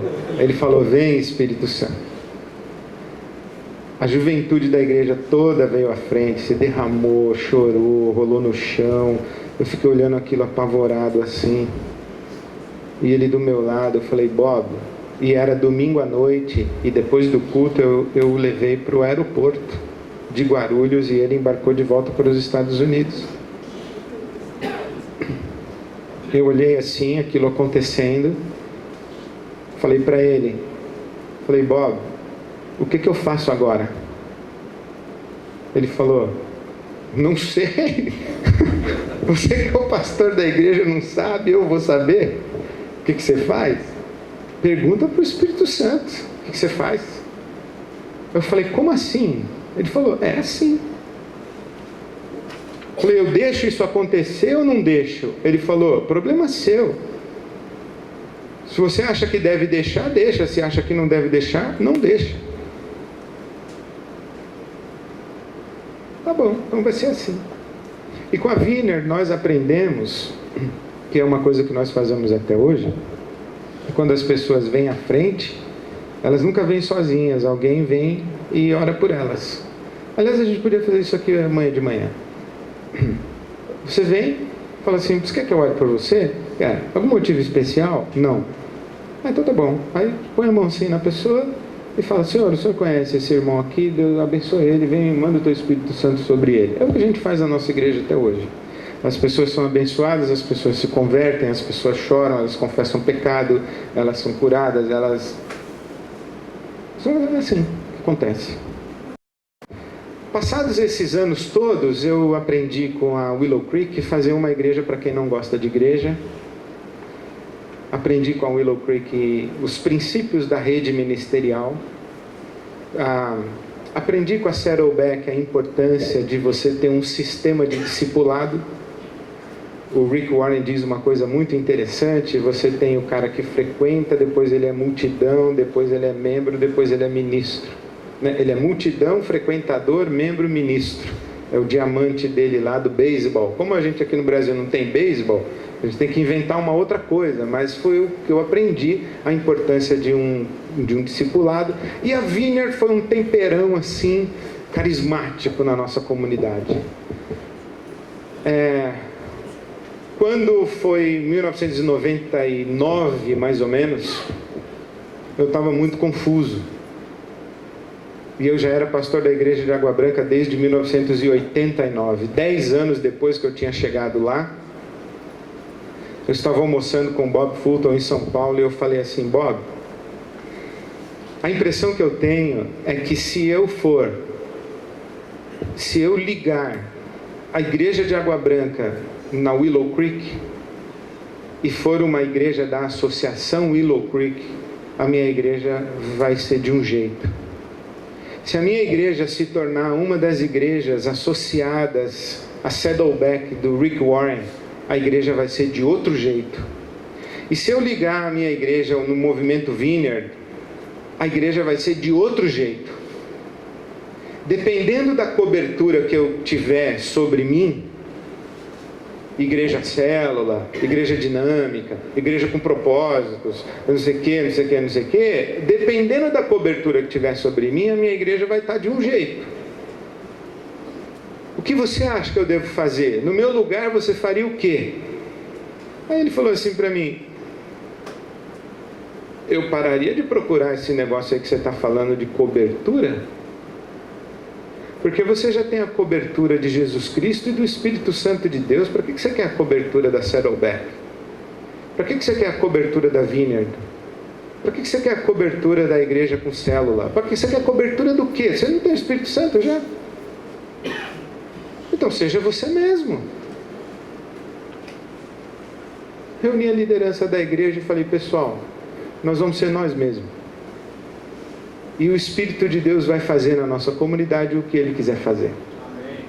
vem Espírito Santo. A juventude da igreja toda veio à frente, se derramou, chorou, rolou no chão. Eu fiquei olhando aquilo apavorado assim. E ele do meu lado, eu falei: Bob, e era domingo à noite, e depois do culto eu o levei para o aeroporto de Guarulhos e ele embarcou de volta para os Estados Unidos. Eu olhei assim, aquilo acontecendo, falei para ele, Bob, o que eu faço agora? Ele falou: não sei. Você que é o pastor da igreja não sabe, eu vou saber. O que você faz? Pergunta para o Espírito Santo. O que você faz? Eu falei: como assim? Ele falou: é assim. Eu falei: eu deixo isso acontecer ou não deixo? Ele falou: problema seu. Se você acha que deve deixar, deixa. Se acha que não deve deixar, não deixa. Tá bom, então vai ser assim. E com a Vineyard nós aprendemos, que é uma coisa que nós fazemos até hoje, quando as pessoas vêm à frente, elas nunca vêm sozinhas, alguém vem e ora por elas. Aliás, a gente podia fazer isso aqui amanhã de manhã. Você vem, fala assim: você quer que eu ore por você? Algum motivo especial? Não. Então tá bom. Aí põe a mão assim na pessoa e fala: Senhor, o Senhor conhece esse irmão aqui, Deus abençoe ele, vem e manda o teu Espírito Santo sobre ele. É o que a gente faz na nossa igreja até hoje. As pessoas são abençoadas, as pessoas se convertem, as pessoas choram, elas confessam pecado, elas são curadas, elas... É assim que acontece. Passados esses anos todos, eu aprendi com a Willow Creek fazer uma igreja para quem não gosta de igreja. Aprendi com a Willow Creek os princípios da rede ministerial. Aprendi com a Saddleback a importância de você ter um sistema de discipulado. O Rick Warren diz uma coisa muito interessante: você tem o cara que frequenta, depois ele é multidão, depois ele é membro, depois ele é ministro. Ele é multidão, frequentador, membro, ministro. É o diamante dele lá do beisebol. Como a gente aqui no Brasil não tem beisebol, a gente tem que inventar uma outra coisa, mas foi o que eu aprendi, a importância de um discipulado. E a Vineyard foi um temperão assim, carismático na nossa comunidade. Quando foi 1999, mais ou menos, eu estava muito confuso. E eu já era pastor da igreja de Água Branca desde 1989, 10 anos depois que eu tinha chegado lá. Eu estava almoçando com Bob Fulton em São Paulo e eu falei assim: Bob, a impressão que eu tenho é que se eu ligar a igreja de Água Branca na Willow Creek e for uma igreja da associação Willow Creek, a minha igreja vai ser de um jeito. Se a minha igreja se tornar uma das igrejas associadas a Saddleback do Rick Warren, a igreja vai ser de outro jeito. E se eu ligar a minha igreja no movimento Vineyard, a igreja vai ser de outro jeito. Dependendo da cobertura que eu tiver sobre mim, igreja célula, igreja dinâmica, igreja com propósitos, não sei o que, dependendo da cobertura que tiver sobre mim, a minha igreja vai estar de um jeito. O que você acha que eu devo fazer? No meu lugar você faria o quê? Aí ele falou assim para mim: eu pararia de procurar esse negócio aí que você está falando de cobertura, porque você já tem a cobertura de Jesus Cristo e do Espírito Santo de Deus. Para que você quer a cobertura da Saddleback? Para que você quer a cobertura da Vineyard? Para que você quer a cobertura da igreja com célula? Para que você quer a cobertura do quê? Você não tem o Espírito Santo já? Então seja você mesmo. Reuni a liderança da igreja e falei: pessoal, nós vamos ser nós mesmos. E o Espírito de Deus vai fazer na nossa comunidade o que Ele quiser fazer. Amém.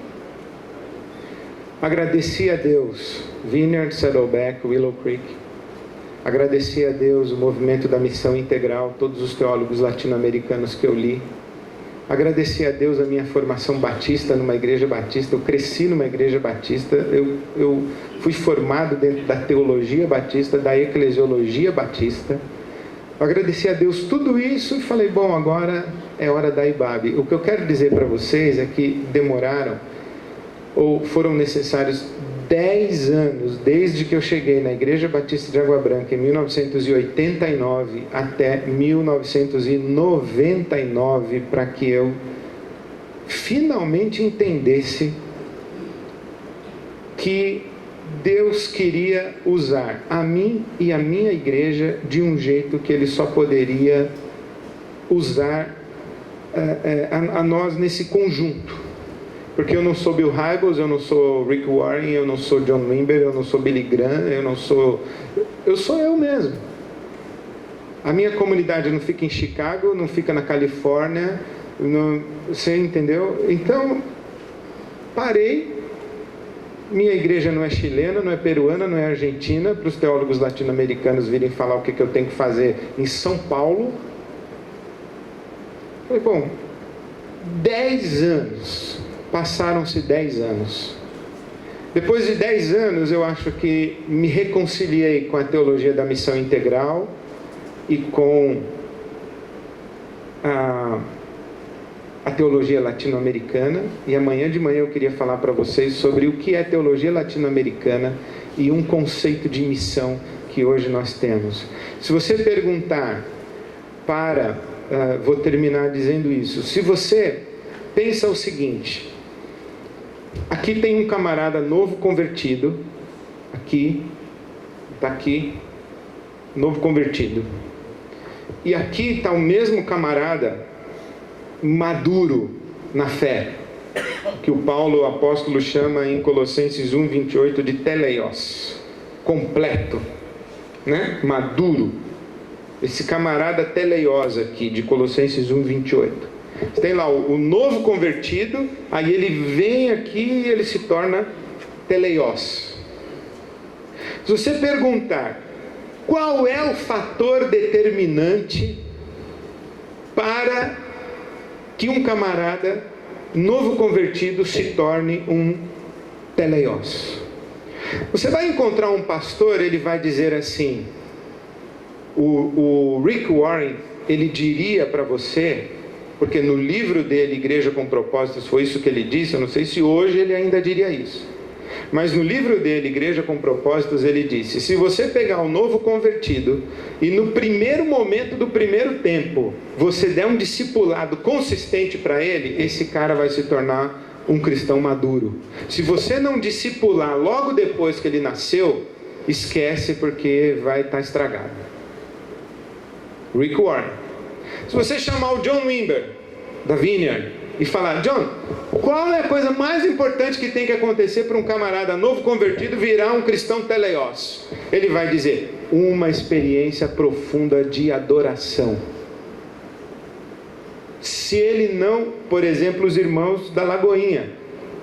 Agradeci a Deus, Vineyard, Saddleback, Willow Creek. Agradeci a Deus o movimento da missão integral, todos os teólogos latino-americanos que eu li. Agradeci a Deus a minha formação batista numa igreja batista. Eu cresci numa igreja batista. Eu fui formado dentro da teologia batista, da eclesiologia batista. Eu agradeci a Deus tudo isso e falei: bom, agora é hora da IBAB. O que eu quero dizer para vocês é que demoraram, ou foram necessários 10 anos, desde que eu cheguei na Igreja Batista de Água Branca em 1989 até 1999, para que eu finalmente entendesse que Deus queria usar a mim e a minha igreja de um jeito que Ele só poderia usar a nós nesse conjunto. Porque eu não sou Bill Hybels, eu não sou Rick Warren, eu não sou John Wimber, eu não sou Billy Graham, eu sou eu mesmo. A minha comunidade não fica em Chicago, não fica na Califórnia, você entendeu? Então, parei. Minha igreja não é chilena, não é peruana, não é argentina, para os teólogos latino-americanos virem falar o que eu tenho que fazer em São Paulo. Falei: bom, 10 anos, passaram-se 10 anos. Depois de 10 anos, eu acho que me reconciliei com a teologia da missão integral e com a teologia latino-americana. E amanhã de manhã eu queria falar para vocês sobre o que é teologia latino-americana e um conceito de missão que hoje nós temos. Se você perguntar vou terminar dizendo isso. Se você pensa o seguinte: aqui tem um camarada novo convertido, está aqui, novo convertido, e aqui está o mesmo camarada maduro na fé, que o Paulo, o apóstolo, chama em Colossenses 1:28 de teleios, completo, né? Maduro. Esse camarada teleios aqui, de Colossenses 1:28. Você tem lá o novo convertido, aí ele vem aqui e ele se torna teleios. Se você perguntar qual é o fator determinante para que um camarada novo convertido se torne um teleios, você vai encontrar um pastor, ele vai dizer assim, o Rick Warren, ele diria para você, porque no livro dele, Igreja com Propósitos, foi isso que ele disse. Eu não sei se hoje ele ainda diria isso, mas no livro dele, Igreja com Propósitos, ele disse: se você pegar um novo convertido e no primeiro momento do primeiro tempo você der um discipulado consistente para ele, esse cara vai se tornar um cristão maduro. Se você não discipular logo depois que ele nasceu, esquece porque vai estar estragado. Rick Warren. Se você chamar o John Wimber, da Vineyard, e falar: John, qual é a coisa mais importante que tem que acontecer para um camarada novo convertido virar um cristão teleios? Ele vai dizer: uma experiência profunda de adoração. Se ele não, por exemplo, os irmãos da Lagoinha,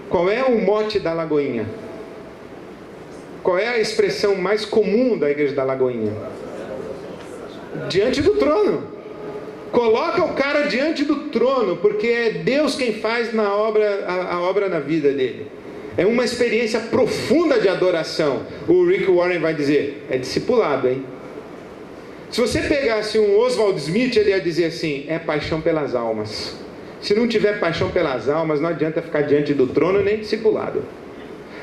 qual é o mote da Lagoinha? Qual é a expressão mais comum da igreja da Lagoinha? Diante do trono. Coloca o cara diante do trono, porque é Deus quem faz a obra na vida dele. É uma experiência profunda de adoração. O Rick Warren vai dizer: é discipulado, hein? Se você pegasse um Oswald Smith, ele ia dizer assim: é paixão pelas almas. Se não tiver paixão pelas almas, não adianta ficar diante do trono nem discipulado.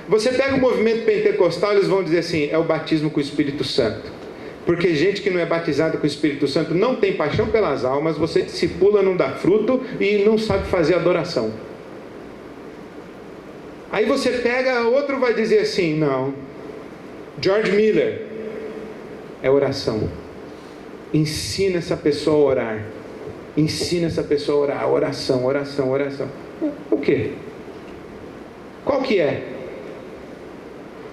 Você pega o movimento pentecostal, eles vão dizer assim: é o batismo com o Espírito Santo. Porque gente que não é batizada com o Espírito Santo não tem paixão pelas almas, você discipula, não dá fruto e não sabe fazer adoração. Aí você pega, outro vai dizer assim: não, George Miller é oração. Ensina essa pessoa a orar. Ensina essa pessoa a orar. Oração, oração, oração. O quê? Qual que é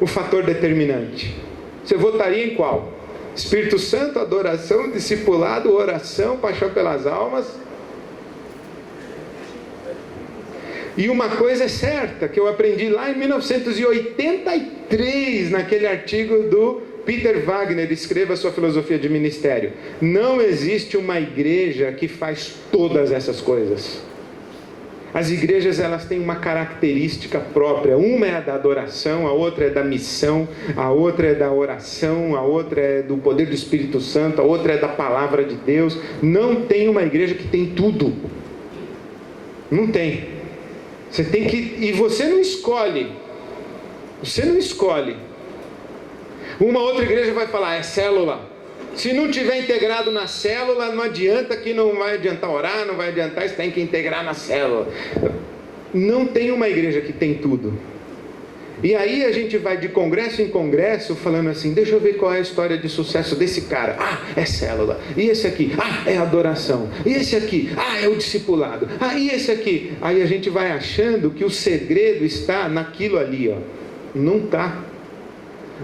o fator determinante? Você votaria em qual? Espírito Santo, adoração, discipulado, oração, paixão pelas almas? E uma coisa é certa, que eu aprendi lá em 1983, naquele artigo do Peter Wagner, escreva sua filosofia de ministério: não existe uma igreja que faz todas essas coisas. As igrejas, elas têm uma característica própria. Uma é a da adoração, a outra é da missão, a outra é da oração, a outra é do poder do Espírito Santo, a outra é da palavra de Deus. Não tem uma igreja que tem tudo. Não tem. Você tem que... E você não escolhe. Você não escolhe. Uma outra igreja vai falar: é célula. Se não tiver integrado na célula, não adianta, que não vai adiantar orar, não vai adiantar, você tem que integrar na célula. Não tem uma igreja que tem tudo. E aí a gente vai de congresso em congresso falando assim: deixa eu ver qual é a história de sucesso desse cara. Ah, é célula. E esse aqui? Ah, é adoração. E esse aqui? Ah, é o discipulado. Ah, e esse aqui? Aí a gente vai achando que o segredo está naquilo ali, ó. Não está.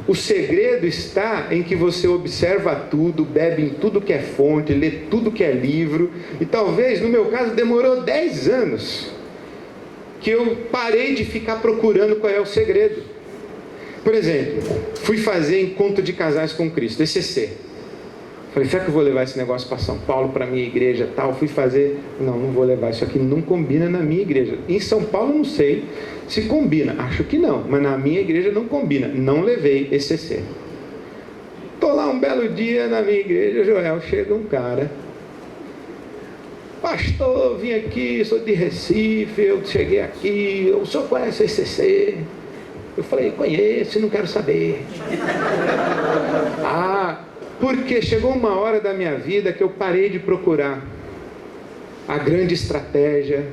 O segredo está em que você observa tudo, bebe em tudo que é fonte, lê tudo que é livro. E talvez, no meu caso, demorou 10 anos que eu parei de ficar procurando qual é o segredo. Por exemplo, fui fazer Encontro de Casais com Cristo, ECC. Falei: será que eu vou levar esse negócio para São Paulo, para minha igreja tal? Fui fazer, não vou levar, isso aqui não combina na minha igreja. Em São Paulo não sei se combina, acho que não, mas na minha igreja não combina. Não levei ECC. Estou lá um belo dia na minha igreja, Joel, chega um cara: pastor, vim aqui, sou de Recife, eu cheguei aqui, o senhor conhece ECC? Eu falei: conheço, não quero saber. Porque chegou uma hora da minha vida que eu parei de procurar a grande estratégia,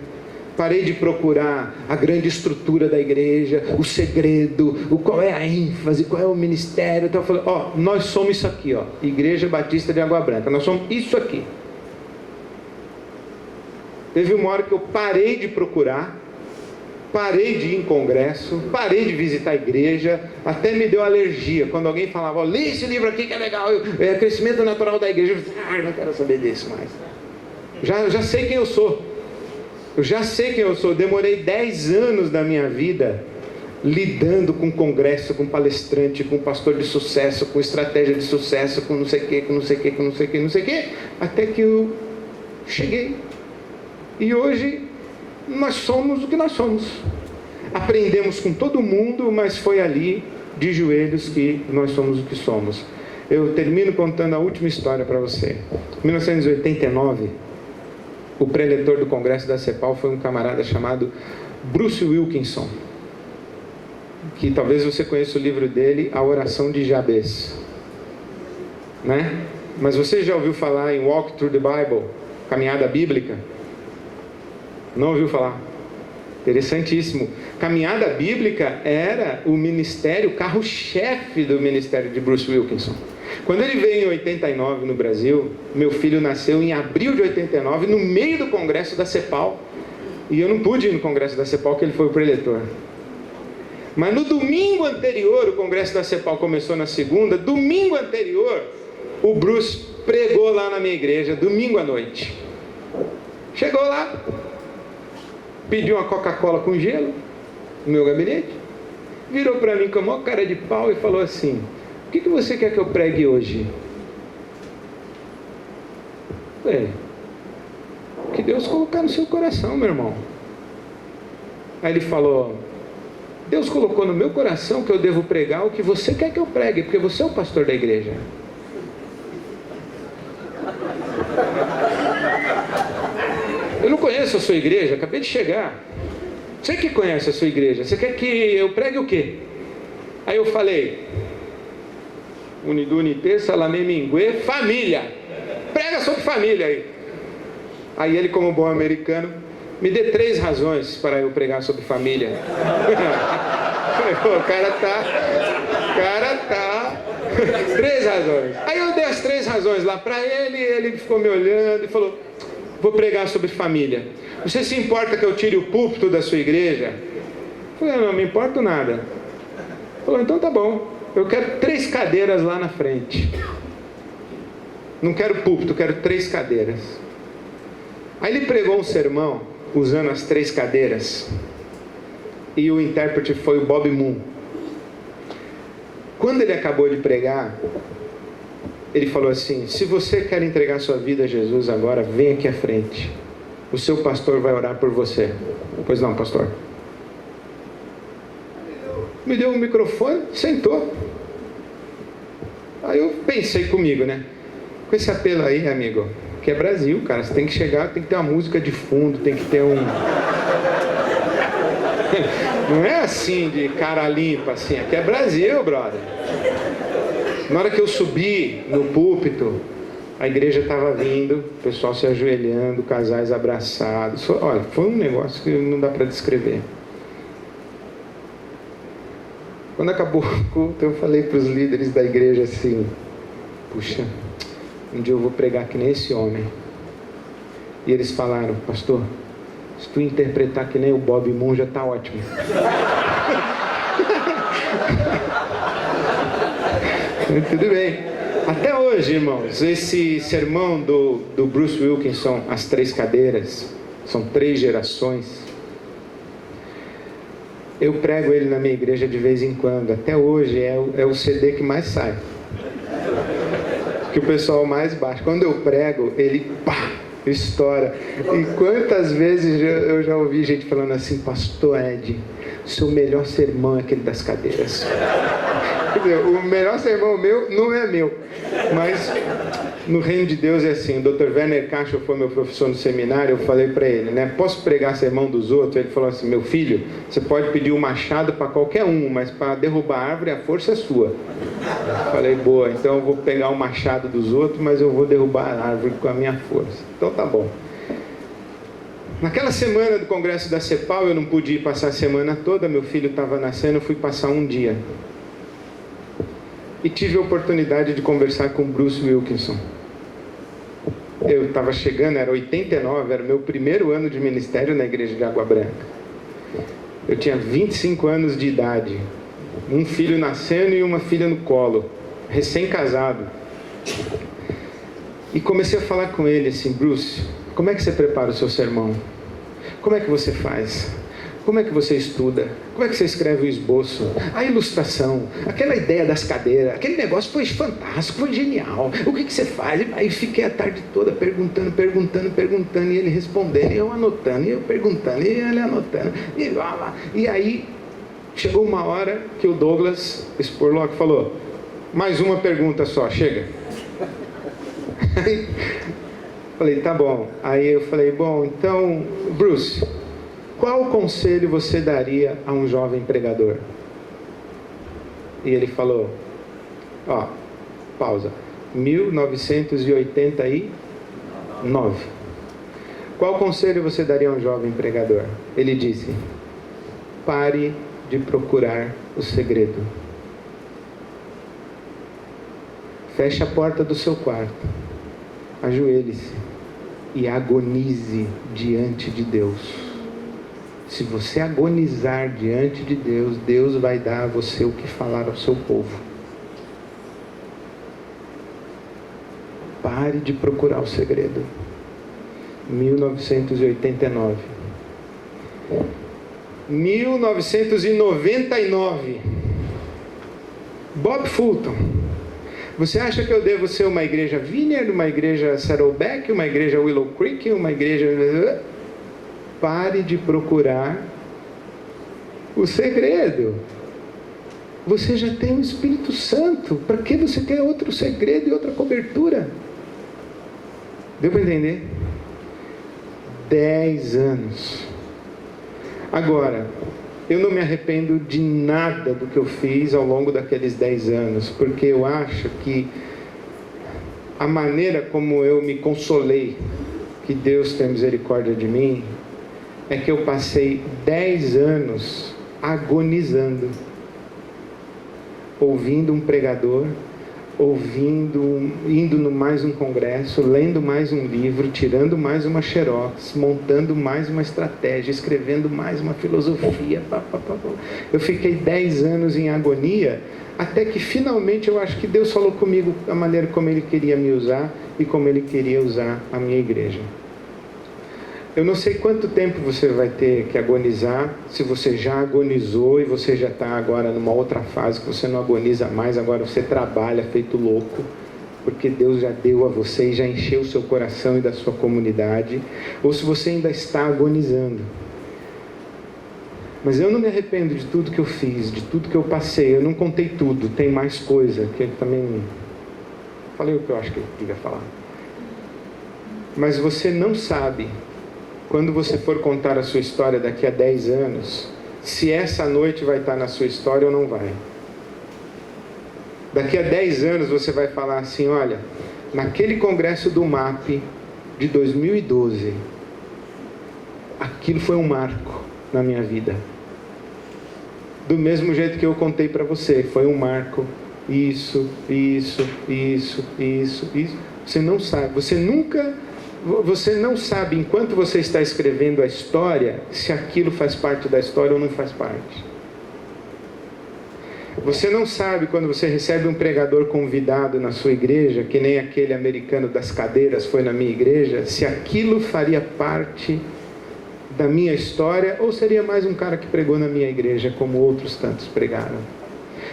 parei de procurar a grande estrutura da igreja, o segredo, qual é a ênfase, qual é o ministério. Então eu falei: nós somos isso aqui, Igreja Batista de Água Branca, nós somos isso aqui. Teve uma hora que eu parei de procurar, parei de ir em congresso, parei de visitar a igreja, até me deu alergia quando alguém falava: lê esse livro aqui que é legal, é Crescimento Natural da Igreja. Eu não quero saber disso mais. Já sei quem eu sou. Eu já sei quem eu sou. Demorei 10 anos da minha vida lidando com congresso, com palestrante, com pastor de sucesso, com estratégia de sucesso, com não sei o que, com não sei o que, com não sei o que, não sei o que, até que eu cheguei. E hoje nós somos o que nós somos. Aprendemos com todo mundo, mas foi ali, de joelhos, que nós somos o que somos. Eu termino contando a última história para você. Em 1989, o preletor do congresso da CEPAL foi um camarada chamado Bruce Wilkinson, que talvez você conheça o livro dele, A Oração de Jabez, né? Mas você já ouviu falar em Walk Through the Bible, Caminhada Bíblica? Não ouviu falar? Interessantíssimo. Caminhada bíblica era o ministério, o carro-chefe do ministério de Bruce Wilkinson. Quando ele veio em 89 no Brasil, meu filho nasceu em abril de 89, no meio do congresso da CEPAL. E eu não pude ir no congresso da CEPAL, porque ele foi o preletor. Mas no domingo anterior, o congresso da CEPAL começou na segunda, domingo anterior, o Bruce pregou lá na minha igreja, domingo à noite. Chegou lá, pediu uma Coca-Cola com gelo no meu gabinete, virou para mim com a maior cara de pau e falou assim: o que você quer que eu pregue hoje? Falei: o que Deus colocar no seu coração, meu irmão. Aí ele falou: Deus colocou no meu coração que eu devo pregar o que você quer que eu pregue, porque você é o pastor da igreja. Eu não conheço a sua igreja, acabei de chegar. Você que conhece a sua igreja, você quer que eu pregue o quê? Aí eu falei: Unidunité, Salamé, Minguê, família. Prega sobre família aí. Aí ele, como bom americano, me dê 3 razões para eu pregar sobre família. O cara tá 3 razões. Aí eu dei as 3 razões lá para ele, ele ficou me olhando e falou: vou pregar sobre família. Você se importa que eu tire o púlpito da sua igreja? Eu falei: não me importo nada. Ele falou: então tá bom, eu quero 3 cadeiras lá na frente. Não quero púlpito, quero 3 cadeiras. Aí ele pregou um sermão usando as 3 cadeiras, e o intérprete foi o Bob Moon. Quando ele acabou de pregar, ele falou assim: se você quer entregar sua vida a Jesus agora, vem aqui à frente, o seu pastor vai orar por você. Pois não, pastor? Me deu um microfone, sentou. Aí eu pensei comigo, né? Com esse apelo aí, amigo, que é Brasil, cara, você tem que chegar, tem que ter uma música de fundo, tem que ter um... Não é assim de cara limpa, assim, aqui é Brasil, brother. Na hora que eu subi no púlpito, a igreja estava vindo, o pessoal se ajoelhando, casais abraçados. Olha, foi um negócio que não dá para descrever. Quando acabou o culto, eu falei para os líderes da igreja assim: puxa, um dia eu vou pregar que nem esse homem. E eles falaram: pastor, se tu interpretar que nem o Bob Moon, já está ótimo. Tudo bem. Até hoje, irmãos, esse sermão do Bruce Wilkinson, As 3 Cadeiras, são 3 gerações. Eu prego ele na minha igreja de vez em quando. Até hoje é o CD que mais sai, que o pessoal mais baixa. Quando eu prego, ele pá, estoura. E quantas vezes eu já ouvi gente falando assim: pastor Ed, seu melhor sermão é aquele das cadeiras. Quer dizer, o melhor sermão meu não é meu, mas no reino de Deus é assim. O Dr. Werner Castro foi meu professor no seminário. Eu falei para ele, né: posso pregar sermão dos outros? Ele falou assim: meu filho, você pode pedir um machado para qualquer um, mas para derrubar a árvore a força é sua. Eu falei: boa, então eu vou pegar o machado dos outros, mas eu vou derrubar a árvore com a minha força. Então tá bom. Naquela semana do congresso da CEPAL, eu não pude ir passar a semana toda, meu filho estava nascendo, eu fui passar um dia. E tive a oportunidade de conversar com Bruce Wilkinson. Eu estava chegando, era 89, era o meu primeiro ano de ministério na igreja de Água Branca. Eu tinha 25 anos de idade, um filho nascendo e uma filha no colo, recém-casado. E comecei a falar com ele assim: Bruce, como é que você prepara o seu sermão? Como é que você faz? Como é que você estuda? Como é que você escreve o esboço? A ilustração, aquela ideia das cadeiras, aquele negócio foi fantástico, foi genial. O que você faz? Aí fiquei a tarde toda perguntando, e ele respondendo, e eu anotando, e eu perguntando, e ele anotando, e lá. E aí chegou uma hora que o Douglas Spurlock falou: mais uma pergunta só, chega. Aí falei: tá bom. Aí eu falei: bom, então, Bruce, qual conselho você daria a um jovem pregador? E ele falou: ó, pausa, 1989. Qual conselho você daria a um jovem pregador? Ele disse: pare de procurar o segredo. Feche a porta do seu quarto, ajoelhe-se e agonize diante de Deus. Se você agonizar diante de Deus, Deus vai dar a você o que falar ao seu povo. Pare de procurar o segredo. 1989. 1999. Bob Fulton. Você acha que eu devo ser uma igreja Vineyard, uma igreja Saddleback, uma igreja Willow Creek, uma igreja... Pare de procurar o segredo. Você já tem o Espírito Santo. Para que você quer outro segredo e outra cobertura? Deu para entender? 10 anos. Agora, eu não me arrependo de nada do que eu fiz ao longo daqueles 10 anos, porque eu acho que a maneira como eu me consolei que Deus tem misericórdia de mim, é que eu passei 10 anos agonizando, ouvindo um pregador, indo no mais um congresso, lendo mais um livro, tirando mais uma xerox, montando mais uma estratégia, escrevendo mais uma filosofia. Eu fiquei 10 anos em agonia, até que finalmente eu acho que Deus falou comigo a maneira como Ele queria me usar e como Ele queria usar a minha igreja. Eu não sei quanto tempo você vai ter que agonizar, se você já agonizou e você já está agora numa outra fase que você não agoniza mais, agora você trabalha feito louco, porque Deus já deu a você e já encheu o seu coração e da sua comunidade, ou se você ainda está agonizando. Mas eu não me arrependo de tudo que eu fiz, de tudo que eu passei, eu não contei tudo, tem mais coisa, que eu também falei o que eu acho que eu devia falar. Mas você não sabe, quando você for contar a sua história daqui a 10 anos, se essa noite vai estar na sua história ou não vai. Daqui a 10 anos você vai falar assim, olha, naquele congresso do MAP de 2012, aquilo foi um marco na minha vida. Do mesmo jeito que eu contei para você, foi um marco, isso. Você não sabe, você não sabe, enquanto você está escrevendo a história, se aquilo faz parte da história ou não faz parte. Você não sabe, quando você recebe um pregador convidado na sua igreja, que nem aquele americano das cadeiras foi na minha igreja, se aquilo faria parte da minha história ou seria mais um cara que pregou na minha igreja, como outros tantos pregaram.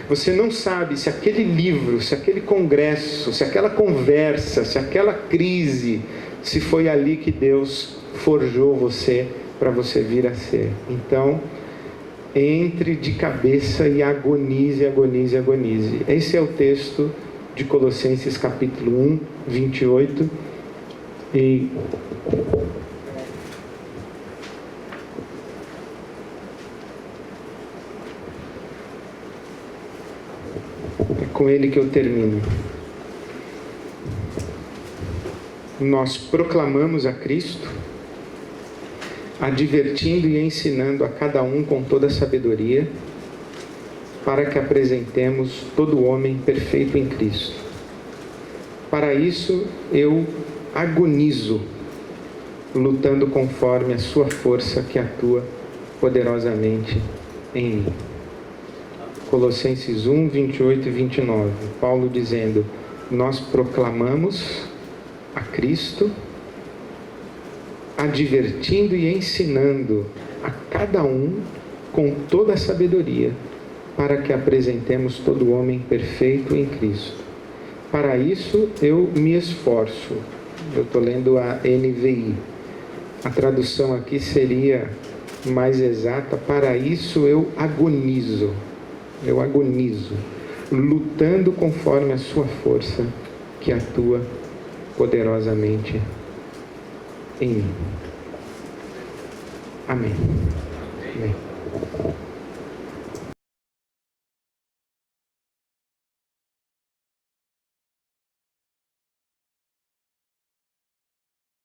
Você não sabe se aquele livro, se aquele congresso, se aquela conversa, se aquela crise, se foi ali que Deus forjou você para você vir a ser. Então, entre de cabeça e agonize. Esse é o texto de Colossenses capítulo 1, 28. E é com ele que eu termino. Nós proclamamos a Cristo, advertindo e ensinando a cada um com toda a sabedoria, para que apresentemos todo homem perfeito em Cristo. Para isso eu agonizo, lutando conforme a sua força que atua poderosamente em mim. Colossenses 1, 28 e 29. Paulo dizendo, nós proclamamos a Cristo, advertindo e ensinando a cada um com toda a sabedoria, para que apresentemos todo homem perfeito em Cristo. Para isso eu me esforço. Eu estou lendo a NVI. A tradução aqui seria mais exata, para isso eu agonizo. Eu agonizo, lutando conforme a sua força que atua poderosamente em mim. Amém. Amém.